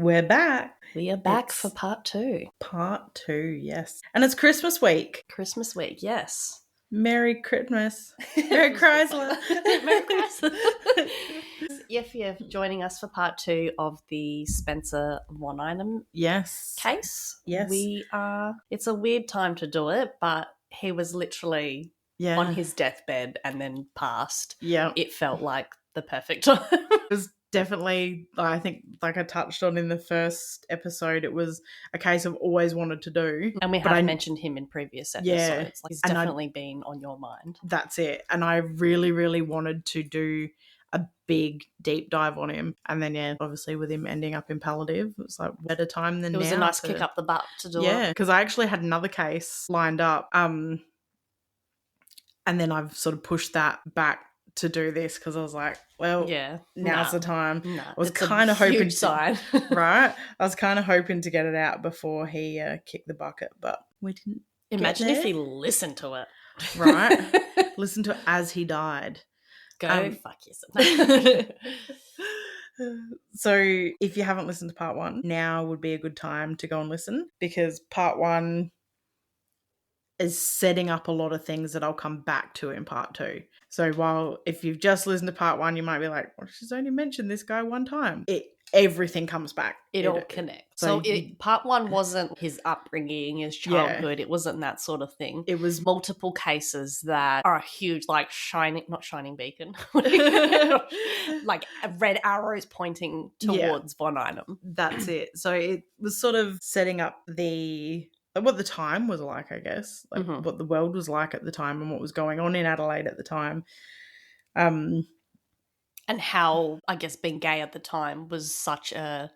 We're back. We are back It's for part 2. Part 2, yes. And it's Christmas week. Christmas week, yes. Merry Christmas. Merry Chrysler. Merry Chrysler. If you're joining us for part 2 of the Spencer Von Einem Yes. case, Yes. It's a weird time to do it, but he was literally on his deathbed and then passed. Yeah. It felt like the perfect time. It was definitely, I think, like I touched on in the first episode, it was a case I've always wanted to do. And we have mentioned him in previous episodes. Yeah. Like, he's definitely been on your mind. That's it. And I really, really wanted to do a big deep dive on him. And then, obviously with him ending up in palliative, it was like better time than now. It was a nice kick up the butt to do it. Yeah, because I actually had another case lined up. And then I've sort of pushed that back to do this because I was like, well, now's the time. I was kind of hoping sign. Right? I was kind of hoping to get it out before he kicked the bucket, but we didn't. Imagine if he listened to it. Right? Listen to it as he died. Go fuck yourself. So if you haven't listened to part 1, now would be a good time to go and listen because part 1 is setting up a lot of things that I'll come back to in part 2. So while if you've just listened to part 1, you might be like, well, she's only mentioned this guy one time. Everything comes back. It all connects. So part 1 wasn't his upbringing, his childhood. Yeah. It wasn't that sort of thing. It was multiple cases that are a huge, like not shining beacon, like red arrows pointing towards Von Einem. That's it. So it was sort of setting up what the time was like, I guess, like what the world was like at the time and what was going on in Adelaide at the time. And how, I guess, being gay at the time was such a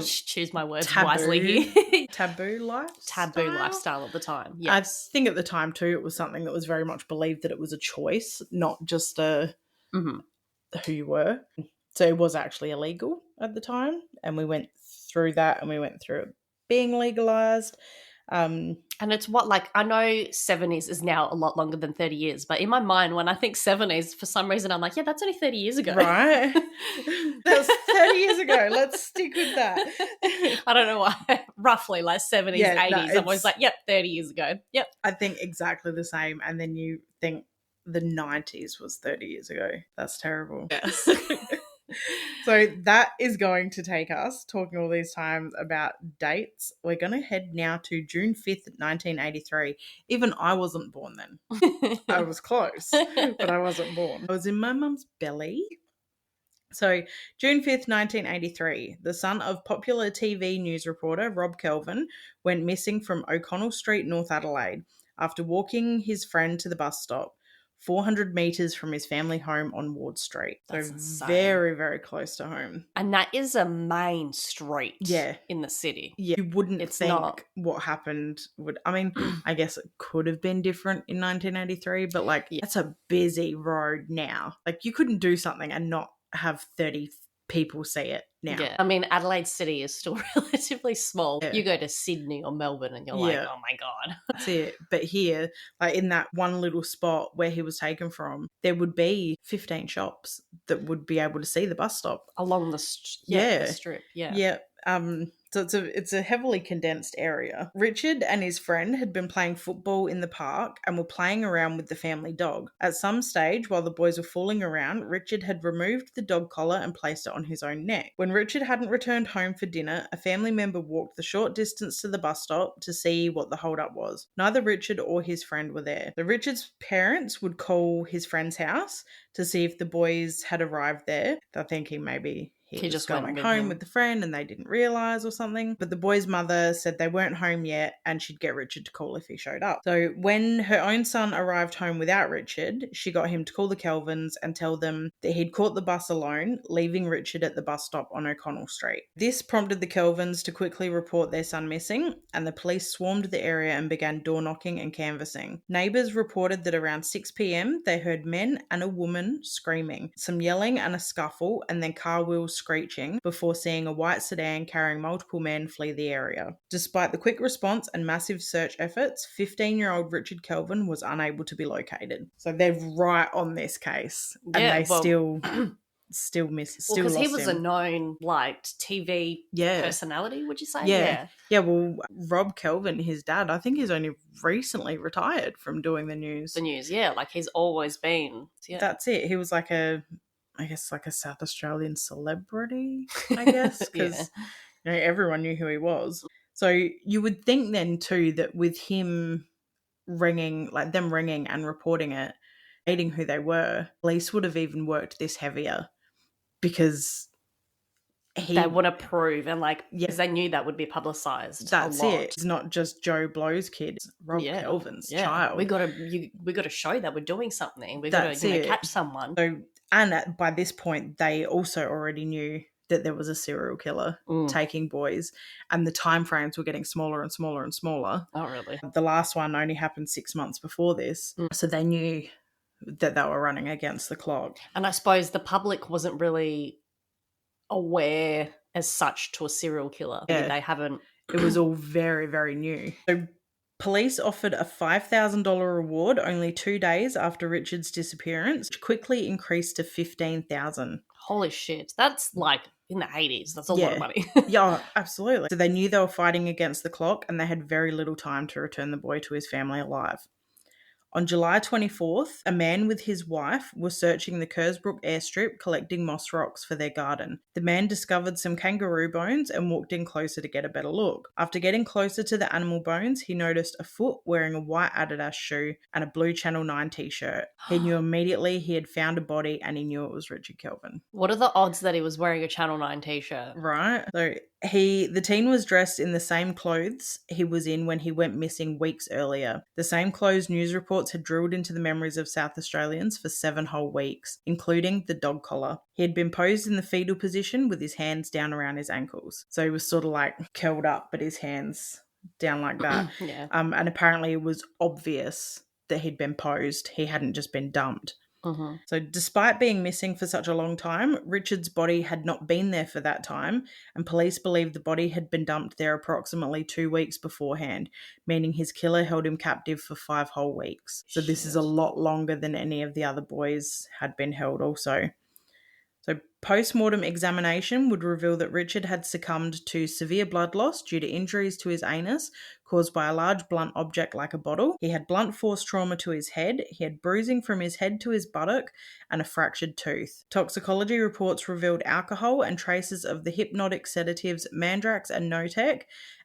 choose my words wisely here. Taboo lifestyle at the time. Yes. I think at the time too, it was something that was very much believed that it was a choice, not just who you were. So it was actually illegal at the time, and we went through that, and we went through it being legalized. And it's I know 70s is now a lot longer than 30 years, but in my mind, when I think 70s, for some reason, I'm like, yeah, that's only 30 years ago. Right. That was 30 years ago. Let's stick with that. I don't know why. Roughly, like 70s, 80s. I'm always like, yep, 30 years ago. Yep. I think exactly the same. And then you think the 90s was 30 years ago. That's terrible. Yes. So that is going to take us talking all these times about dates. We're going to head now to June 5th, 1983. Even I wasn't born then. I was close, but I wasn't born. I was in my mum's belly. So June 5th, 1983, the son of popular TV news reporter Rob Kelvin went missing from O'Connell Street, North Adelaide, after walking his friend to the bus stop. 400 metres from his family home on Ward Street. That's so insane. Very, very close to home. And that is a main street in the city. Yeah, you wouldn't think what happened would... I mean, I guess it could have been different in 1983, but that's a busy road now. Like, you couldn't do something and not have 30 people see it now. Yeah. I mean, Adelaide City is still relatively small. Yeah. You go to Sydney or Melbourne and you're like, oh my God. That's it. But here, like in that one little spot where he was taken from, there would be 15 shops that would be able to see the bus stop. Along the strip. Yeah. Yeah. So it's a heavily condensed area. Richard and his friend had been playing football in the park and were playing around with the family dog. At some stage, while the boys were fooling around, Richard had removed the dog collar and placed it on his own neck. When Richard hadn't returned home for dinner, a family member walked the short distance to the bus stop to see what the holdup was. Neither Richard or his friend were there. So Richard's parents would call his friend's house to see if the boys had arrived there. They're thinking maybe he just going home with the friend and they didn't realise or something. But the boy's mother said they weren't home yet and she'd get Richard to call if he showed up. So when her own son arrived home without Richard, she got him to call the Kelvins and tell them that he'd caught the bus alone, leaving Richard at the bus stop on O'Connell Street. This prompted the Kelvins to quickly report their son missing, and the police swarmed the area and began door knocking and canvassing. Neighbours reported that around 6 p.m. they heard men and a woman screaming, some yelling and a scuffle, and then car wheels screeching before seeing a white sedan carrying multiple men flee the area. Despite the quick response and massive search efforts, 15-year-old Richard Kelvin was unable to be located. So they're right on this case. And still... still because he lost was a him. known, like, TV Yeah. personality, would you say? Yeah. Yeah, well, Rob Kelvin, his dad, I think he's only recently retired from doing the news. The news, yeah. Like, he's always been. Yeah. That's it. He was like I guess like a South Australian celebrity, I guess, because everyone knew who he was. So you would think then too that with him ringing, like them ringing and reporting it, stating who they were, police would have even worked this heavier because they want to prove and like, yeah, because they knew that would be publicized. That's a lot. it. It's not just Joe Blow's kid, it's Rob Kelvin's child. We got to show that we're doing something. We got to catch someone. So, and by this point, they also already knew that there was a serial killer taking boys, and the time frames were getting smaller and smaller and smaller. Oh, really? The last one only happened 6 months before this, so they knew that they were running against the clock. And I suppose the public wasn't really aware as such to a serial killer. Yeah. They haven't. It was all very, very new. So police offered a $5,000 reward only 2 days after Richard's disappearance, which quickly increased to $15,000. Holy shit. That's like in the 80s. That's a lot of money. Yeah, absolutely. So they knew they were fighting against the clock and they had very little time to return the boy to his family alive. On July 24th, a man with his wife was searching the Kersbrook airstrip collecting moss rocks for their garden. The man discovered some kangaroo bones and walked in closer to get a better look. After getting closer to the animal bones, he noticed a foot wearing a white Adidas shoe and a blue Channel 9 t-shirt. He knew immediately he had found a body and he knew it was Richard Kelvin. What are the odds that he was wearing a Channel 9 t-shirt? Right. So the teen was dressed in the same clothes he was in when he went missing weeks earlier. The same clothes news reports had drilled into the memories of South Australians for 7 whole weeks, including the dog collar. He had been posed in the fetal position with his hands down around his ankles. So he was sort of like curled up, but his hands down like that. Yeah. And apparently it was obvious that he'd been posed. He hadn't just been dumped. Mm-hmm. So despite being missing for such a long time, Richard's body had not been there for that time, and police believe the body had been dumped there approximately 2 weeks beforehand, meaning his killer held him captive for 5 whole weeks. So this is a lot longer than any of the other boys had been held also. So post-mortem examination would reveal that Richard had succumbed to severe blood loss due to injuries to his anus caused by a large blunt object like a bottle. He had blunt force trauma to his head. He had bruising from his head to his buttock and a fractured tooth. Toxicology reports revealed alcohol and traces of the hypnotic sedatives Mandrax and Notec,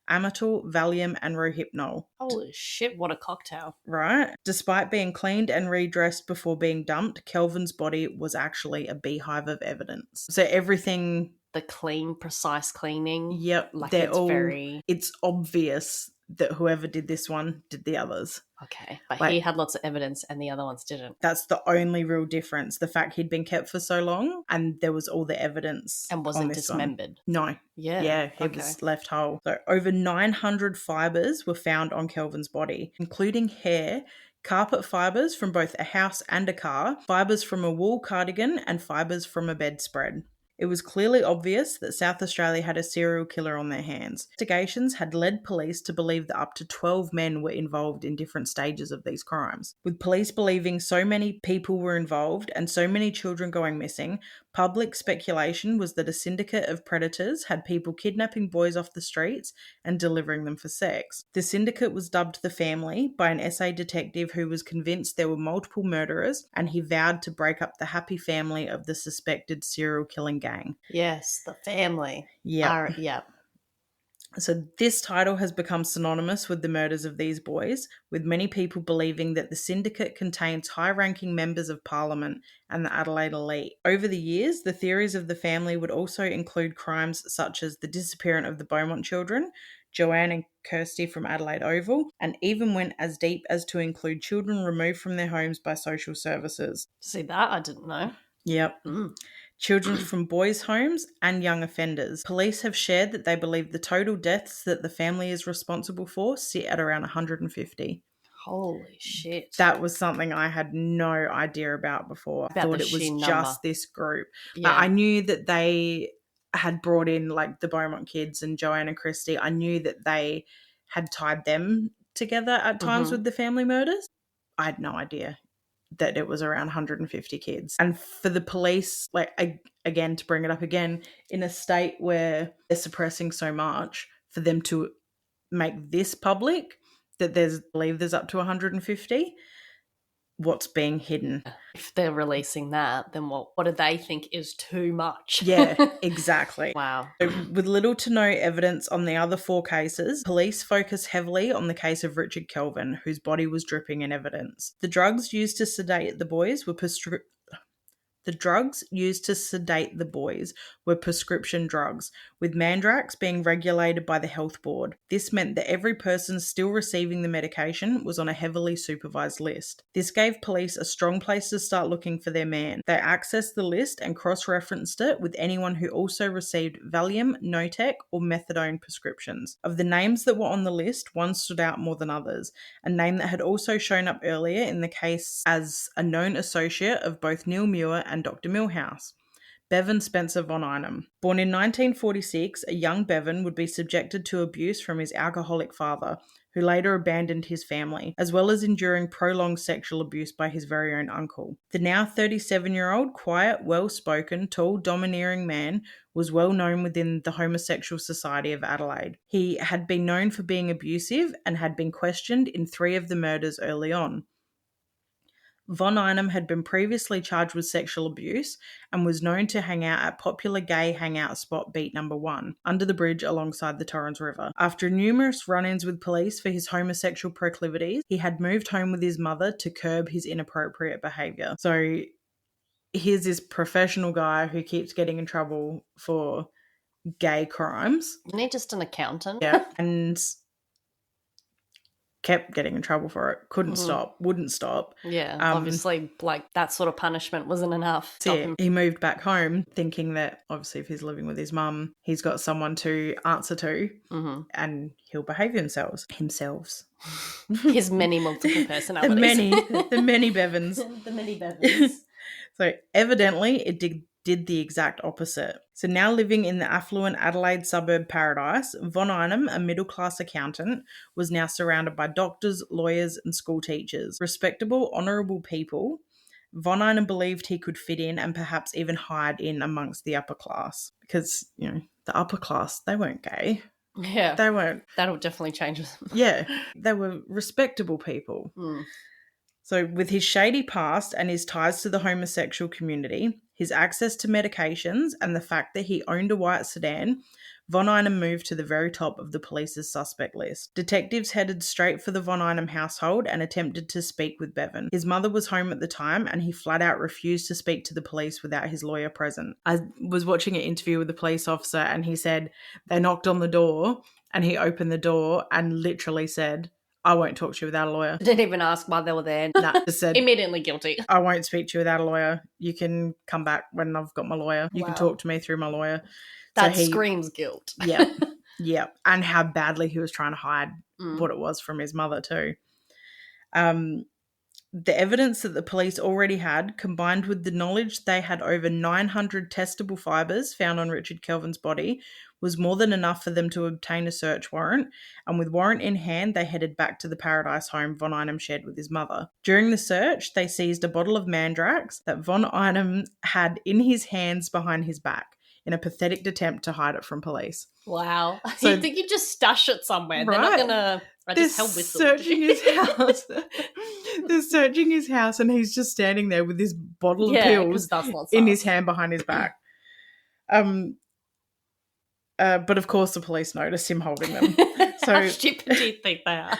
Amatil, Valium, and Rohypnol. Holy shit, what a cocktail. Right? Despite being cleaned and redressed before being dumped, Kelvin's body was actually a beehive of evidence. So everything... The clean, precise cleaning. Yep. Like it's obvious that whoever did this one did the others. Okay. But he had lots of evidence and the other ones didn't. That's the only real difference. The fact he'd been kept for so long and there was all the evidence. And wasn't dismembered. No. Yeah, he was left whole. So over 900 fibres were found on Kelvin's body, including hair, carpet fibres from both a house and a car, fibres from a wool cardigan, and fibres from a bedspread. It was clearly obvious that South Australia had a serial killer on their hands. Investigations had led police to believe that up to 12 men were involved in different stages of these crimes. With police believing so many people were involved and so many children going missing, public speculation was that a syndicate of predators had people kidnapping boys off the streets and delivering them for sex. The syndicate was dubbed The Family by an SA detective who was convinced there were multiple murderers, and he vowed to break up the happy family of the suspected serial killing gang. Yes, The Family. Yeah. Yep. So this title has become synonymous with the murders of these boys, with many people believing that the syndicate contains high-ranking members of Parliament and the Adelaide elite. Over the years, the theories of the family would also include crimes such as the disappearance of the Beaumont children, Joanne and Kirsty from Adelaide Oval, and even went as deep as to include children removed from their homes by social services. See, that I didn't know. Yep. Children from boys' homes and young offenders. Police have shared that they believe the total deaths that the family is responsible for sit at around 150. Holy shit. That was something I had no idea about before. I thought it was just this group. Yeah. I knew that they had brought in like the Beaumont kids and Joanne and Christy. I knew that they had tied them together at times with the family murders. I had no idea that it was around 150 kids. And for the police, like, again, to bring it up again, in a state where they're suppressing so much, for them to make this public that I believe there's up to 150, what's being hidden. If they're releasing that, then what do they think is too much? Yeah, exactly. Wow. So with little to no evidence on the other 4 cases, police focus heavily on the case of Richard Kelvin, whose body was dripping in evidence. The drugs used to sedate the boys were prescription drugs, with Mandrax being regulated by the health board. This meant that every person still receiving the medication was on a heavily supervised list. This gave police a strong place to start looking for their man. They accessed the list and cross-referenced it with anyone who also received Valium, Notec, or methadone prescriptions. Of the names that were on the list, one stood out more than others, a name that had also shown up earlier in the case as a known associate of both Neil Muir and Dr. Milhouse. Bevan Spencer Von Einem. Born in 1946, a young Bevan would be subjected to abuse from his alcoholic father, who later abandoned his family, as well as enduring prolonged sexual abuse by his very own uncle. The now 37-year-old, quiet, well-spoken, tall, domineering man was well known within the homosexual society of Adelaide. He had been known for being abusive and had been questioned in 3 of the murders early on. Von Einem had been previously charged with sexual abuse and was known to hang out at popular gay hangout spot Beat Number 1, under the bridge alongside the Torrens River. After numerous run-ins with police for his homosexual proclivities, he had moved home with his mother to curb his inappropriate behaviour. So here's this professional guy who keeps getting in trouble for gay crimes. Isn't he just an accountant? Yeah, and kept getting in trouble for it. Couldn't stop, wouldn't stop. Yeah, obviously, like, that sort of punishment wasn't enough. Stop him. He moved back home thinking that, obviously, if he's living with his mum, he's got someone to answer to and he'll behave himself. His many multiple personalities. the many Bevans. The many Bevans. So evidently it did the exact opposite. So now living in the affluent Adelaide suburb paradise, Von Einem, a middle-class accountant, was now surrounded by doctors, lawyers, and school teachers. Respectable, honourable people. Von Einem believed he could fit in and perhaps even hide in amongst the upper class. Because, you know, the upper class, they weren't gay. Yeah. They weren't. That'll definitely change them. Yeah. They were respectable people. So with his shady past and his ties to the homosexual community, his access to medications, and the fact that he owned a white sedan, Von Einem moved to the very top of the police's suspect list. Detectives headed straight for the Von Einem household and attempted to speak with Bevan. His mother was home at the time and he flat out refused to speak to the police without his lawyer present. I was watching an interview with the police officer and he said they knocked on the door and he opened the door and literally said, "I won't talk to you without a lawyer." Didn't even ask why they were there. Nah, just said, immediately guilty. "I won't speak to you without a lawyer. You can come back when I've got my lawyer. You can talk to me through my lawyer." That screams guilt. Yeah. Yeah. And how badly he was trying to hide what it was from his mother too. The evidence that the police already had, combined with the knowledge they had over 900 testable fibres found on Richard Kelvin's body, was more than enough for them to obtain a search warrant, and with warrant in hand, they headed back to the paradise home Von Einem shared with his mother. During the search, they seized a bottle of Mandrax that Von Einem had in his hands behind his back, in a pathetic attempt to hide it from police. Wow. So, you think you just stash it somewhere. Right. They're not going to... They're searching his house. They're searching his house and he's just standing there with this bottle of pills in his hand behind his back. But of course the police noticed him holding them. So how stupid do you think they are?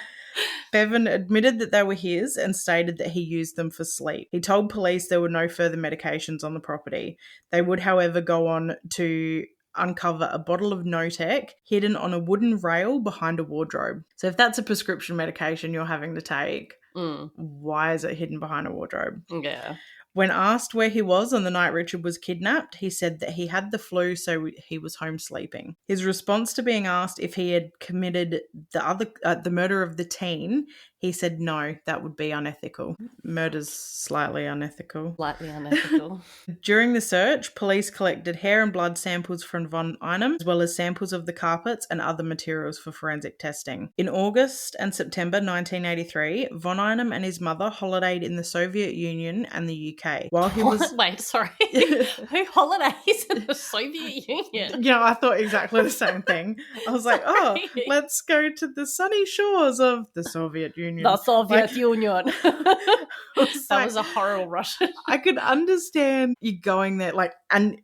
Bevan admitted that they were his and stated that he used them for sleep. He told police there were no further medications on the property. They would, however, go on to uncover a bottle of Notec hidden on a wooden rail behind a wardrobe. So if that's a prescription medication you're having to take, why is it hidden behind a wardrobe? Yeah. When asked where he was on the night Richard was kidnapped, he said that he had the flu, so he was home sleeping. His response to being asked if he had committed the murder of the teen, He said no, that would be unethical. Murder's slightly unethical. Slightly unethical. During the search, police collected hair and blood samples from Von Einem, as well as samples of the carpets and other materials for forensic testing. In August and September 1983, Von Einem and his mother holidayed in the Soviet Union and the UK. While he was... Wait, sorry. Who holidays in the Soviet Union? Yeah, I thought exactly the same thing. I was like, oh, let's go to the sunny shores of the Soviet Union. The Soviet Union. That like, was a horrible Russian. I could understand you going there, like, and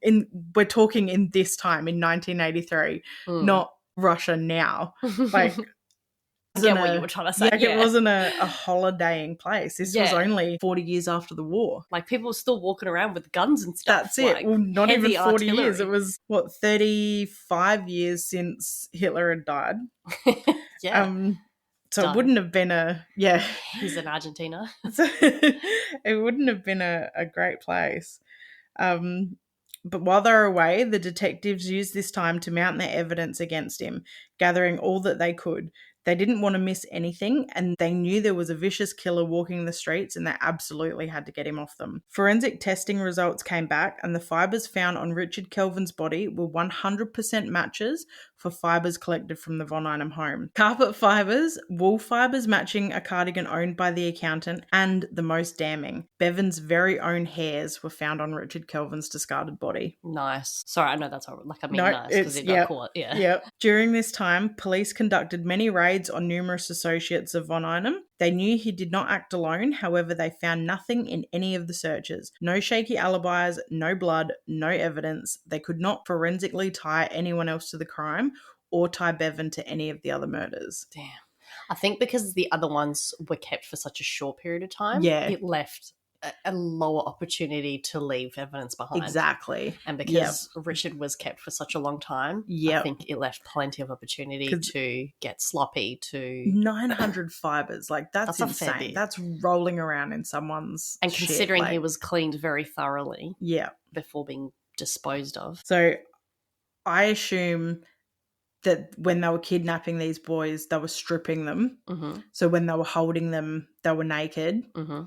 we're talking in this time in 1983, not Russia now. Like, I get what you were trying to say. Like, it wasn't a holidaying place. This was only 40 years after the war. Like, people were still walking around with guns and stuff. That's it. Like, well, not even 40 artillery. years. It was, 35 years since Hitler had died. Yeah. So Done. it wouldn't have been He's in Argentina. So it wouldn't have been a great place. But while they were away, the detectives used this time to mount their evidence against him, gathering all that they could. They didn't want to miss anything, and they knew there was a vicious killer walking the streets, and they absolutely had to get him off them. Forensic testing results came back, and the fibres found on Richard Kelvin's body were 100% matches for fibres collected from the Von Einem home. Carpet fibres, wool fibres matching a cardigan owned by the accountant, and the most damning, Bevan's very own hairs were found on Richard Kelvin's discarded body. Nice. Sorry, I know that's horrible. Like, I mean, nice because he got caught. Yeah. Yep. During this time, police conducted many raids on numerous associates of Von Einem. They knew he did not act alone, however, they found nothing in any of the searches. No shaky alibis, no blood, no evidence. They could not forensically tie anyone else to the crime or tie Bevan to any of the other murders. Damn. I think because the other ones were kept for such a short period of time, it left a lower opportunity to leave evidence behind. Exactly. And because Richard was kept for such a long time, I think it left plenty of opportunity to get sloppy, to... 900 fibres. Like, that's insane. A that's rolling around in someone's And shit, considering like... he was cleaned very thoroughly before being disposed of. So I assume that when they were kidnapping these boys, they were stripping them. Mm-hmm. So when they were holding them, they were naked. Mm-hmm.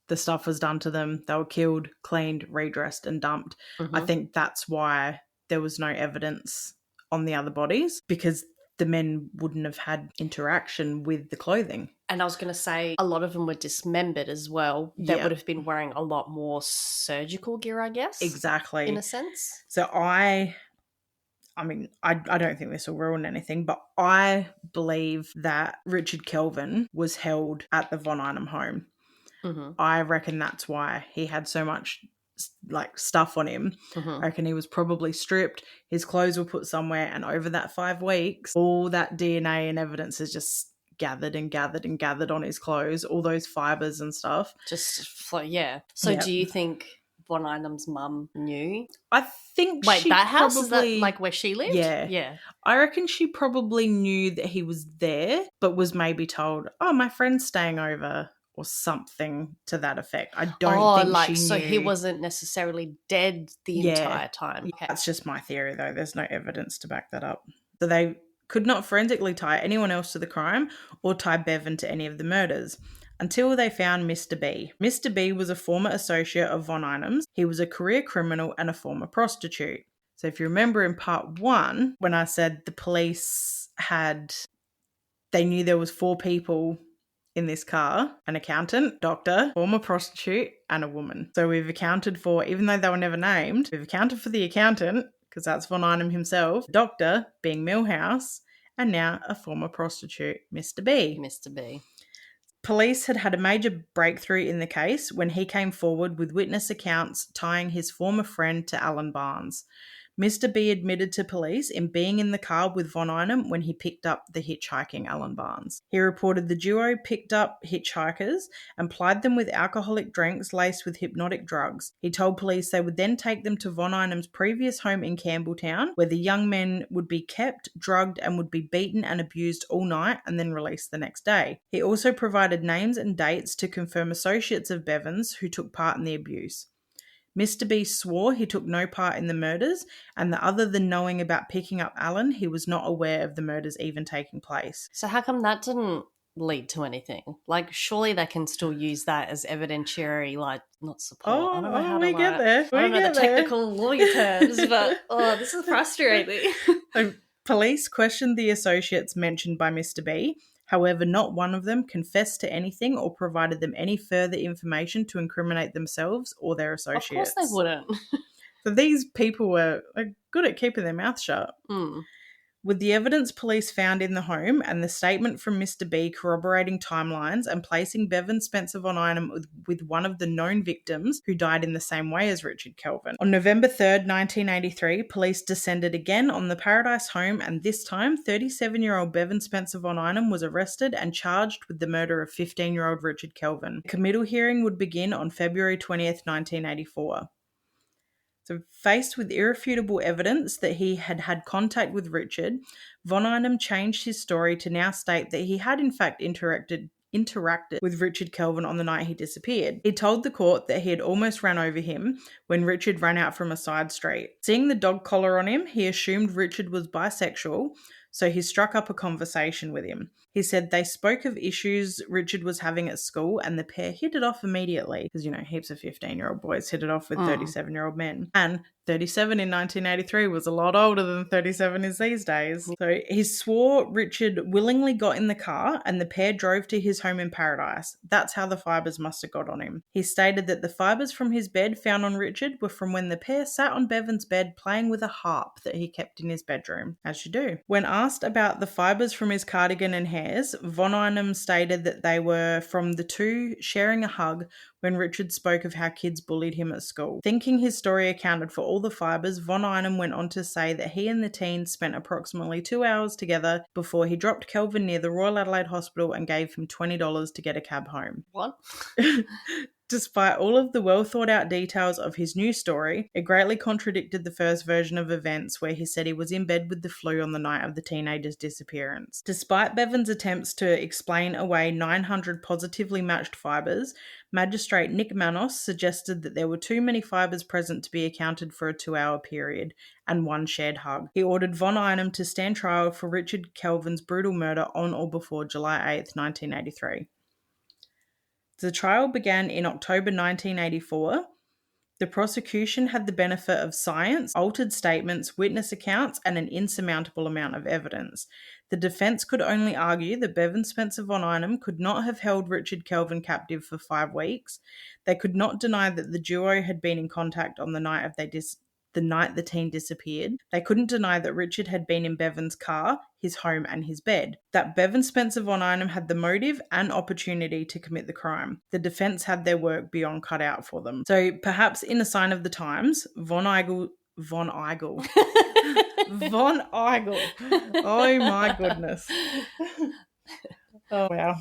The stuff was done to them. They were killed, cleaned, redressed, and dumped. Mm-hmm. I think that's why there was no evidence on the other bodies, because the men wouldn't have had interaction with the clothing. And I was going to say a lot of them were dismembered as well. They would have been wearing a lot more surgical gear, I guess. Exactly. In a sense. So I mean, I don't think this will ruin anything, but I believe that Richard Kelvin was held at the Von Einem home. Mm-hmm. I reckon that's why he had so much like stuff on him. Mm-hmm. I reckon he was probably stripped, his clothes were put somewhere, and over that 5 weeks, all that DNA and evidence is just gathered and gathered and gathered on his clothes, all those fibres and stuff. So do you think Von Einem's mum knew? I think Wait, she that house? probably, is that like where she lived? Yeah. Yeah. I reckon she probably knew that he was there, but was maybe told, oh, my friend's staying over, or something to that effect. I don't think she knew. So he wasn't necessarily dead the entire time. Okay. That's just my theory, though. There's no evidence to back that up. So they could not forensically tie anyone else to the crime or tie Bevan to any of the murders until they found Mr. B. Mr. B was a former associate of Von Einem's. He was a career criminal and a former prostitute. So if you remember in part 1, when I said the police they knew there was 4 people in this car, an accountant, doctor, former prostitute, and a woman. So we've accounted for, even though they were never named, we've accounted for the accountant, because that's Von Einem himself, the doctor being Milhouse, and now a former prostitute, Mr. B. Mr. B. Police had a major breakthrough in the case when he came forward with witness accounts tying his former friend to Alan Barnes. Mr. B admitted to police in being in the car with Von Einem when he picked up the hitchhiking Alan Barnes. He reported the duo picked up hitchhikers and plied them with alcoholic drinks laced with hypnotic drugs. He told police they would then take them to Von Einem's previous home in Campbelltown, where the young men would be kept, drugged, and would be beaten and abused all night and then released the next day. He also provided names and dates to confirm associates of Bevan's who took part in the abuse. Mr. B swore he took no part in the murders, and that other than knowing about picking up Alan, he was not aware of the murders even taking place. So how come that didn't lead to anything. Like, surely they can still use that as evidentiary, like, not support. I don't know how to, we get like, there. I don't know the get there. technical lawyer terms, but, this is frustrating. Police questioned the associates mentioned by Mr. B. However, not one of them confessed to anything or provided them any further information to incriminate themselves or their associates. Of course they wouldn't. So these people were good at keeping their mouth shut. With the evidence police found in the home and the statement from Mr. B corroborating timelines and placing Bevan Spencer Von Einem with one of the known victims who died in the same way as Richard Kelvin. On November 3rd, 1983, police descended again on the Paradise home, and this time 37-year-old Bevan Spencer Von Einem was arrested and charged with the murder of 15-year-old Richard Kelvin. The committal hearing would begin on February 20th, 1984. So, faced with irrefutable evidence that he had had contact with Richard, Von Einem changed his story to now state that he had in fact interacted with Richard Kelvin on the night he disappeared. He told the court that he had almost ran over him when Richard ran out from a side street. Seeing the dog collar on him, he assumed Richard was bisexual, so he struck up a conversation with him. He said they spoke of issues Richard was having at school and the pair hit it off immediately. Because, heaps of 15-year-old boys hit it off with 37-year-old men. And 37 in 1983 was a lot older than 37 is these days. So he swore Richard willingly got in the car and the pair drove to his home in Paradise. That's how the fibres must have got on him. He stated that the fibres from his bed found on Richard were from when the pair sat on Bevan's bed playing with a harp that he kept in his bedroom, as you do. When asked about the fibres from his cardigan and hairs, Von Einem stated that they were from the two sharing a hug when Richard spoke of how kids bullied him at school. Thinking his story accounted for all the fibres, Von Einem went on to say that he and the teens spent approximately 2 hours together before he dropped Kelvin near the Royal Adelaide Hospital and gave him $20 to get a cab home. What? Despite all of the well-thought-out details of his new story, it greatly contradicted the first version of events where he said he was in bed with the flu on the night of the teenager's disappearance. Despite Bevan's attempts to explain away 900 positively matched fibres, Magistrate Nick Manos suggested that there were too many fibres present to be accounted for a 2-hour period and one shared hug. He ordered Von Einem to stand trial for Richard Kelvin's brutal murder on or before July 8th, 1983. The trial began in October 1984. The prosecution had the benefit of science, altered statements, witness accounts, and an insurmountable amount of evidence. The defence could only argue that Bevan Spencer Von Einem could not have held Richard Kelvin captive for 5 weeks. They could not deny that the duo had been in contact on the night the teen disappeared. They couldn't deny that Richard had been in Bevan's car, his home, and his bed. That Bevan Spencer Von Einem had the motive and opportunity to commit the crime. The defence had their work beyond cut out for them. So perhaps in a sign of the times, Von Eigel. Oh my goodness. Oh wow.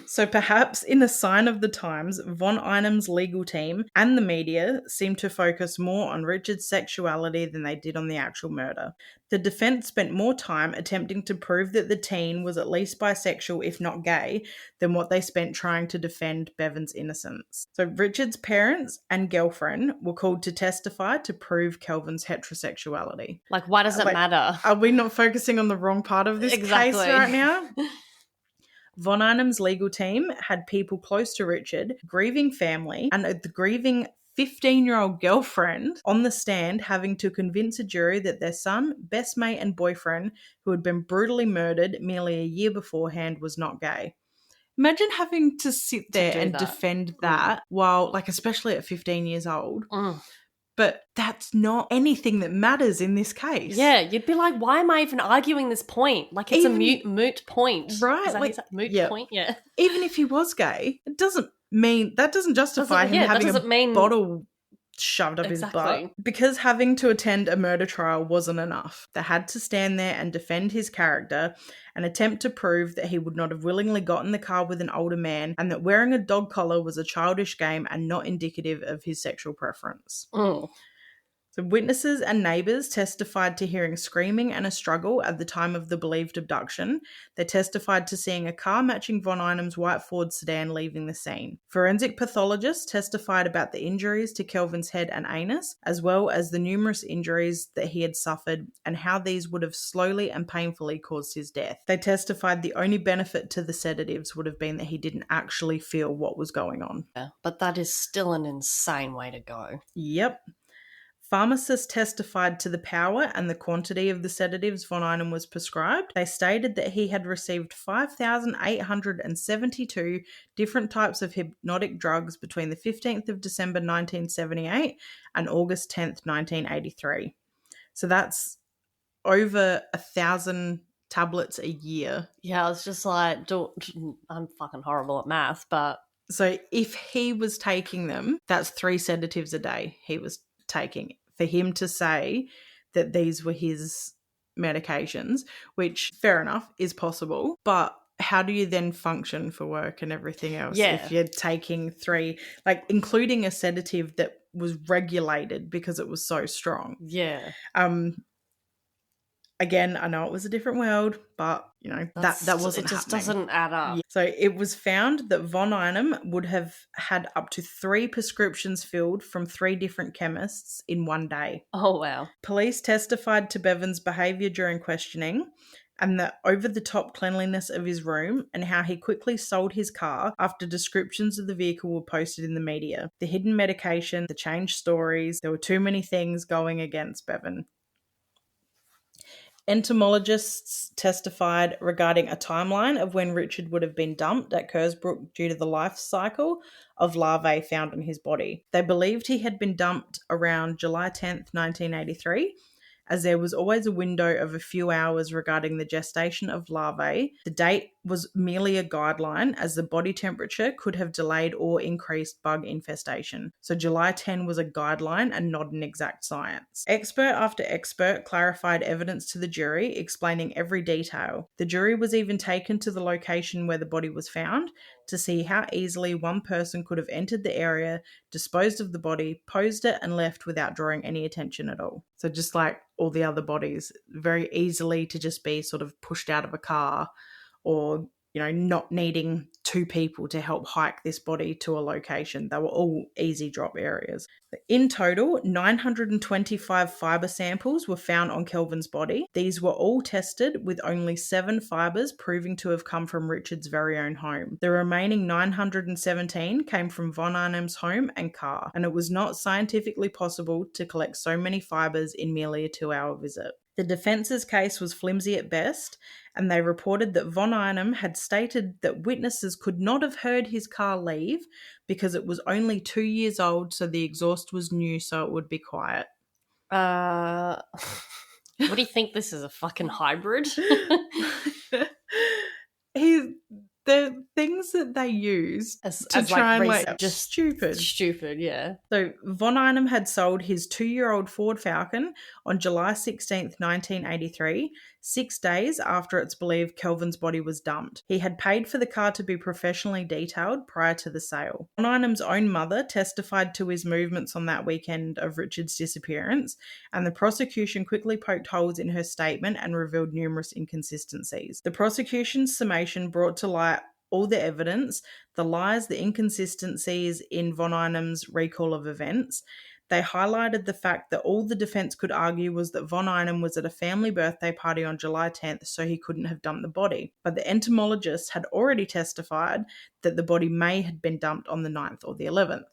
So perhaps in a sign of the times, Von Einem's legal team and the media seemed to focus more on Richard's sexuality than they did on the actual murder. The defence spent more time attempting to prove that the teen was at least bisexual, if not gay, than what they spent trying to defend Bevan's innocence. So Richard's parents and girlfriend were called to testify to prove Kelvin's heterosexuality. Like, why does it matter? Are we not focusing on the wrong part of this case right now? Von Einem's legal team had people close to Richard, grieving family, and the grieving 15-year-old girlfriend on the stand having to convince a jury that their son, best mate and boyfriend, who had been brutally murdered merely a year beforehand, was not gay. Imagine having to sit there and defend that while, especially at 15 years old. But that's not anything that matters in this case. Yeah, you'd be like, why am I even arguing this point? Like, it's a moot point. Right. Moot point, yeah. Even if he was gay, that doesn't justify him having a bottle shoved up his butt. Because having to attend a murder trial wasn't enough. They had to stand there and defend his character and attempt to prove that he would not have willingly got in the car with an older man and that wearing a dog collar was a childish game and not indicative of his sexual preference. So witnesses and neighbours testified to hearing screaming and a struggle at the time of the believed abduction. They testified to seeing a car matching Von Einem's white Ford sedan leaving the scene. Forensic pathologists testified about the injuries to Kelvin's head and anus, as well as the numerous injuries that he had suffered and how these would have slowly and painfully caused his death. They testified the only benefit to the sedatives would have been that he didn't actually feel what was going on. Yeah, but that is still an insane way to go. Yep. Pharmacists testified to the power and the quantity of the sedatives Von Einem was prescribed. They stated that he had received 5,872 different types of hypnotic drugs between the 15th of December 1978 and August 10th, 1983. So that's over 1,000 tablets a year. Yeah, I was just like, I'm fucking horrible at math, but... So if he was taking them, that's 3 sedatives a day he was taking. For him to say that these were his medications, which fair enough is possible, but how do you then function for work and everything else if you're taking 3, like including a sedative that was regulated because it was so strong? Yeah. Again, I know it was a different world, but you know that wasn't. It just happening. doesn't add up. Yeah. So it was found that Von Einem would have had up to 3 prescriptions filled from 3 different chemists in one day. Oh wow! Police testified to Bevan's behaviour during questioning, and the over-the-top cleanliness of his room, and how he quickly sold his car after descriptions of the vehicle were posted in the media. The hidden medication, the changed stories, there were too many things going against Bevan. Entomologists testified regarding a timeline of when Richard would have been dumped at Kersbrook due to the life cycle of larvae found on his body. They believed he had been dumped around July 10th, 1983, as there was always a window of a few hours regarding the gestation of larvae. The date was merely a guideline, as the body temperature could have delayed or increased bug infestation. So July 10 was a guideline and not an exact science. Expert after expert clarified evidence to the jury, explaining every detail. The jury was even taken to the location where the body was found to see how easily one person could have entered the area, disposed of the body, posed it, and left without drawing any attention at all. So just like all the other bodies, very easily to just be sort of pushed out of a car, or, you know, not needing 2 people to help hike this body to a location. They were all easy drop areas. In total, 925 fibre samples were found on Kelvin's body. These were all tested, with only 7 fibres proving to have come from Richard's very own home. The remaining 917 came from Von Einem's home and car, and it was not scientifically possible to collect so many fibres in merely a 2-hour visit. The defence's case was flimsy at best, and they reported that Von Einem had stated that witnesses could not have heard his car leave because it was only 2 years old, so the exhaust was new, so it would be quiet. What do you think, this is a fucking hybrid? The things that they use to as try like and just stupid, yeah. So Von Einem had sold his 2-year-old Ford Falcon on July 16th, 1983, 6 days after it's believed Kelvin's body was dumped. He had paid for the car to be professionally detailed prior to the sale. Von Einem's own mother testified to his movements on that weekend of Richard's disappearance, and the prosecution quickly poked holes in her statement and revealed numerous inconsistencies. The prosecution's summation brought to light all the evidence, the lies, the inconsistencies in Von Einem's recall of events. They highlighted the fact that all the defense could argue was that Von Einem was at a family birthday party on July 10th, so he couldn't have dumped the body. But the entomologist had already testified that the body may have been dumped on the 9th or the 11th.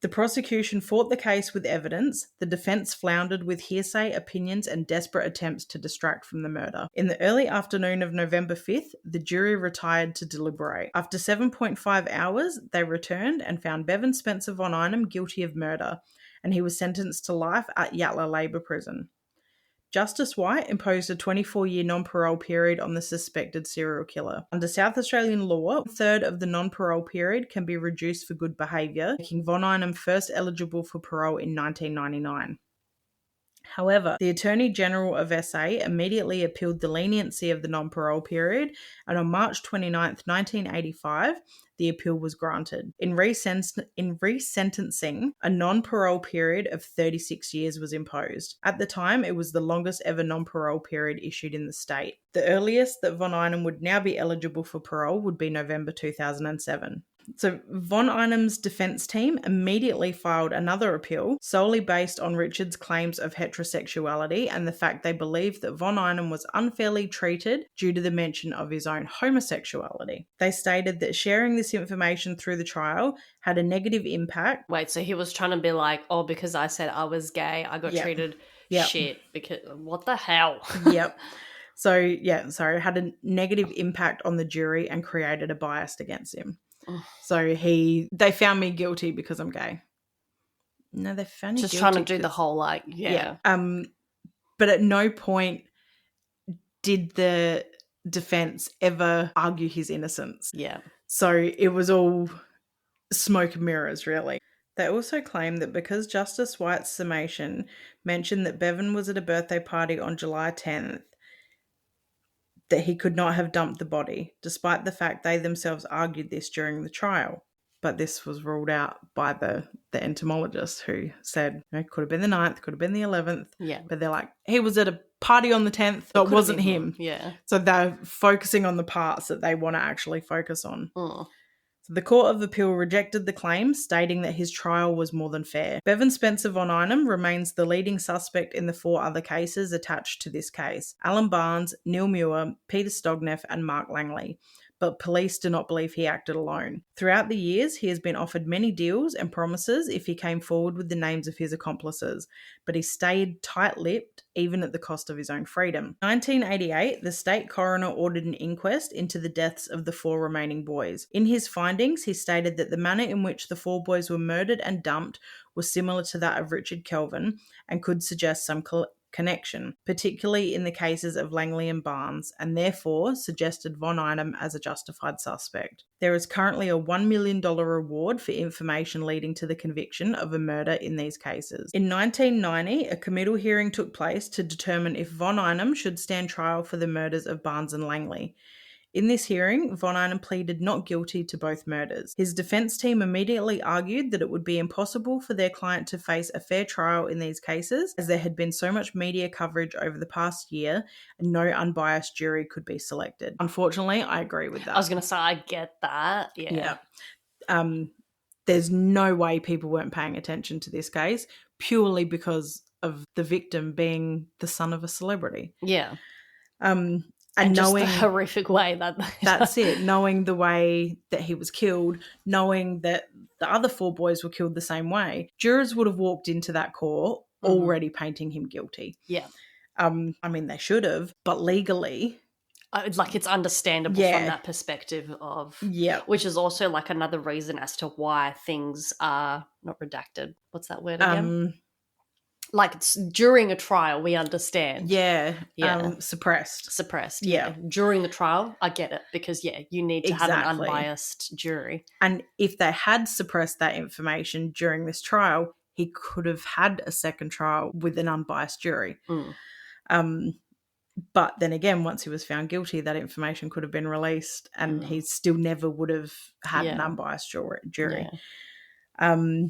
The prosecution fought the case with evidence. The defense floundered with hearsay, opinions, and desperate attempts to distract from the murder. In the early afternoon of November 5th, the jury retired to deliberate. After 7.5 hours, they returned and found Bevan Spencer Von Einem guilty of murder, and he was sentenced to life at Yatala Labour Prison. Justice White imposed a 24-year non-parole period on the suspected serial killer. Under South Australian law, 1/3 of the non-parole period can be reduced for good behaviour, making Von Einem first eligible for parole in 1999. However, the Attorney General of SA immediately appealed the leniency of the non-parole period, and on March 29th, 1985, the appeal was granted. In resentencing, a non-parole period of 36 years was imposed. At the time, it was the longest ever non-parole period issued in the state. The earliest that Von Einem would now be eligible for parole would be November 2007. So Von Einem's defense team immediately filed another appeal solely based on Richard's claims of heterosexuality and the fact they believed that Von Einem was unfairly treated due to the mention of his own homosexuality. They stated that sharing this information through the trial had a negative impact. Wait, so he was trying to be like, oh, because I said I was gay, I got treated shit. Because what the hell? Yep. So, it had a negative impact on the jury and created a bias against him. So they found me guilty because I'm gay. No, they found you just guilty. Just trying to do the whole But at no point did the defense ever argue his innocence. Yeah. So it was all smoke and mirrors, really. They also claim that because Justice White's summation mentioned that Bevan was at a birthday party on July 10th, that he could not have dumped the body, despite the fact they themselves argued this during the trial. But this was ruled out by the entomologist who said, it could have been the 9th, could have been the 11th. Yeah. But they're like, he was at a party on the 10th, so it wasn't him. Yeah. So they're focusing on the parts that they want to actually focus on. Oh. The Court of Appeal rejected the claim, stating that his trial was more than fair. Bevan Spencer Von Einem remains the leading suspect in the 4 other cases attached to this case: Alan Barnes, Neil Muir, Peter Stogneff, and Mark Langley. But police do not believe he acted alone. Throughout the years, he has been offered many deals and promises if he came forward with the names of his accomplices, but he stayed tight-lipped even at the cost of his own freedom. In 1988, the state coroner ordered an inquest into the deaths of the 4 remaining boys. In his findings, he stated that the manner in which the 4 boys were murdered and dumped was similar to that of Richard Kelvin and could suggest some connection, particularly in the cases of Langley and Barnes, and therefore suggested Von Einem as a justified suspect. There is currently a $1 million reward for information leading to the conviction of a murder in these cases. In 1990, a committal hearing took place to determine if Von Einem should stand trial for the murders of Barnes and Langley. In this hearing, Von Einem pleaded not guilty to both murders. His defense team immediately argued that it would be impossible for their client to face a fair trial in these cases, as there had been so much media coverage over the past year and no unbiased jury could be selected. Unfortunately, I agree with that. I was going to say, I get that. Yeah. There's no way people weren't paying attention to this case purely because of the victim being the son of a celebrity. Yeah. And knowing just the horrific way that that's it, knowing the way that he was killed, knowing that the other 4 boys were killed the same way, jurors would have walked into that court already painting him guilty. Yeah. I mean, they should have, but legally, it's understandable from that perspective of, which is also like another reason as to why things are not redacted. What's that word again? Like it's during a trial, we understand. Suppressed. Yeah. During the trial, I get it because, you need to have an unbiased jury. And if they had suppressed that information during this trial, he could have had a second trial with an unbiased jury. But then again, once he was found guilty, that information could have been released and he still never would have had an unbiased jury. Yeah.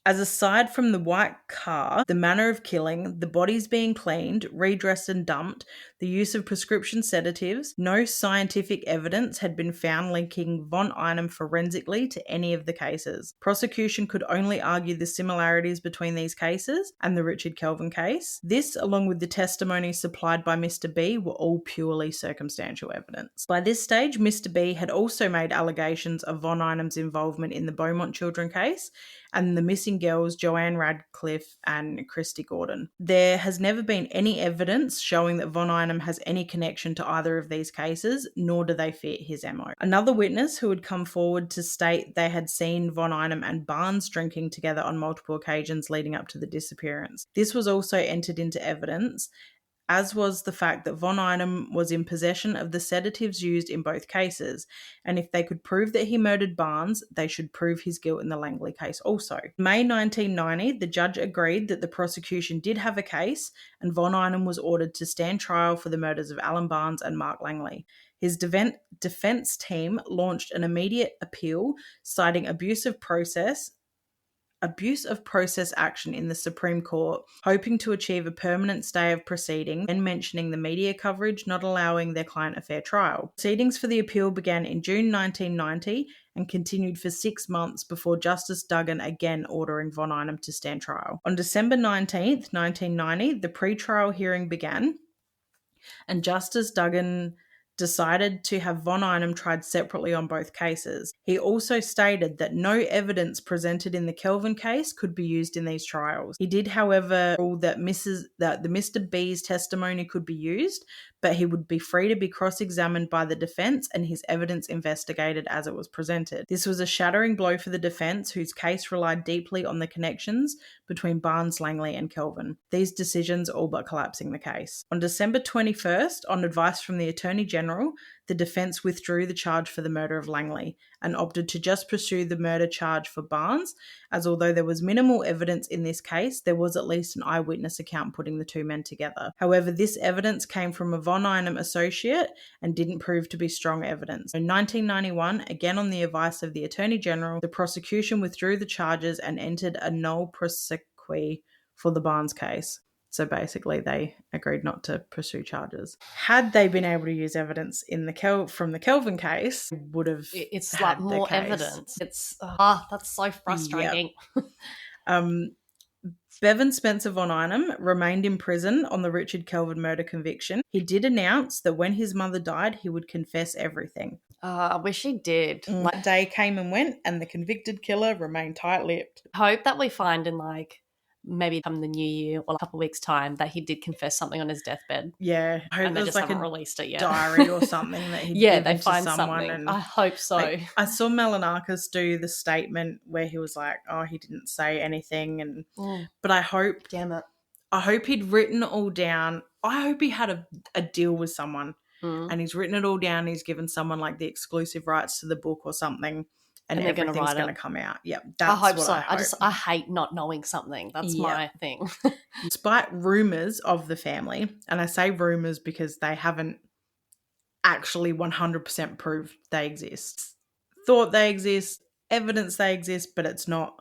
As aside from the white car, the manner of killing, the bodies being cleaned, redressed and dumped, the use of prescription sedatives, no scientific evidence had been found linking Von Einem forensically to any of the cases. Prosecution could only argue the similarities between these cases and the Richard Kelvin case. This, along with the testimony supplied by Mr. B, were all purely circumstantial evidence. By this stage, Mr. B had also made allegations of Von Einem's involvement in the Beaumont children case and the missing girls Joanne Radcliffe and Christy Gordon. There has never been any evidence showing that Von Einem has any connection to either of these cases, nor do they fit his MO. Another witness who had come forward to state they had seen Von Einem and Barnes drinking together on multiple occasions leading up to the disappearance. This was also entered into evidence, as was the fact that Von Einem was in possession of the sedatives used in both cases, and if they could prove that he murdered Barnes, they should prove his guilt in the Langley case also. In May 1990, the judge agreed that the prosecution did have a case, and Von Einem was ordered to stand trial for the murders of Alan Barnes and Mark Langley. His defense team launched an immediate appeal, citing abuse of process action in the Supreme Court, hoping to achieve a permanent stay of proceeding and mentioning the media coverage not allowing their client a fair trial. Proceedings for the appeal began in June 1990 and continued for 6 months before Justice Duggan again ordering Von Einem to stand trial. On December 19th, 1990, the pre-trial hearing began, and Justice Duggan decided to have Von Einem tried separately on both cases. He also stated that no evidence presented in the Kelvin case could be used in these trials. He did, however, rule that the Mr. B's testimony could be used, but he would be free to be cross-examined by the defense and his evidence investigated as it was presented. This was a shattering blow for the defense, whose case relied deeply on the connections between Barnes, Langley, and Kelvin. These decisions all but collapsing the case. On December 21st, on advice from the Attorney General, the defense withdrew the charge for the murder of Langley and opted to just pursue the murder charge for Barnes, as although there was minimal evidence in this case, there was at least an eyewitness account putting the two men together. However, this evidence came from a Von Einem associate and didn't prove to be strong evidence. In 1991, again on the advice of the Attorney General, the prosecution withdrew the charges and entered a nolle prosequi for the Barnes case. So basically, they agreed not to pursue charges. Had they been able to use evidence in from the Kelvin case, would have it's had like more case. Evidence. It's that's so frustrating. Yep. Bevan Spencer Von Einem remained in prison on the Richard Kelvin murder conviction. He did announce that when his mother died, he would confess everything. I wish he did. That day came and went, and the convicted killer remained tight-lipped. Hope that we find in maybe come the new year or a couple of weeks' time that he did confess something on his deathbed. Yeah. I hope and they just haven't released it yet. Diary or something that he'd yeah, given they find to someone. something. And I hope so. I saw Melanakis do the statement where he was like, oh, he didn't say anything. But I hope... Damn it. I hope he'd written it all down. I hope he had a deal with someone and he's written it all down. He's given someone like the exclusive rights to the book or something. And everything's going to come out. Yep, that's I hope what so. I hope. I hate not knowing something. That's my thing. Despite rumours of the family, and I say rumours because they haven't actually 100% proved they exist. Thought they exist, evidence they exist, but it's not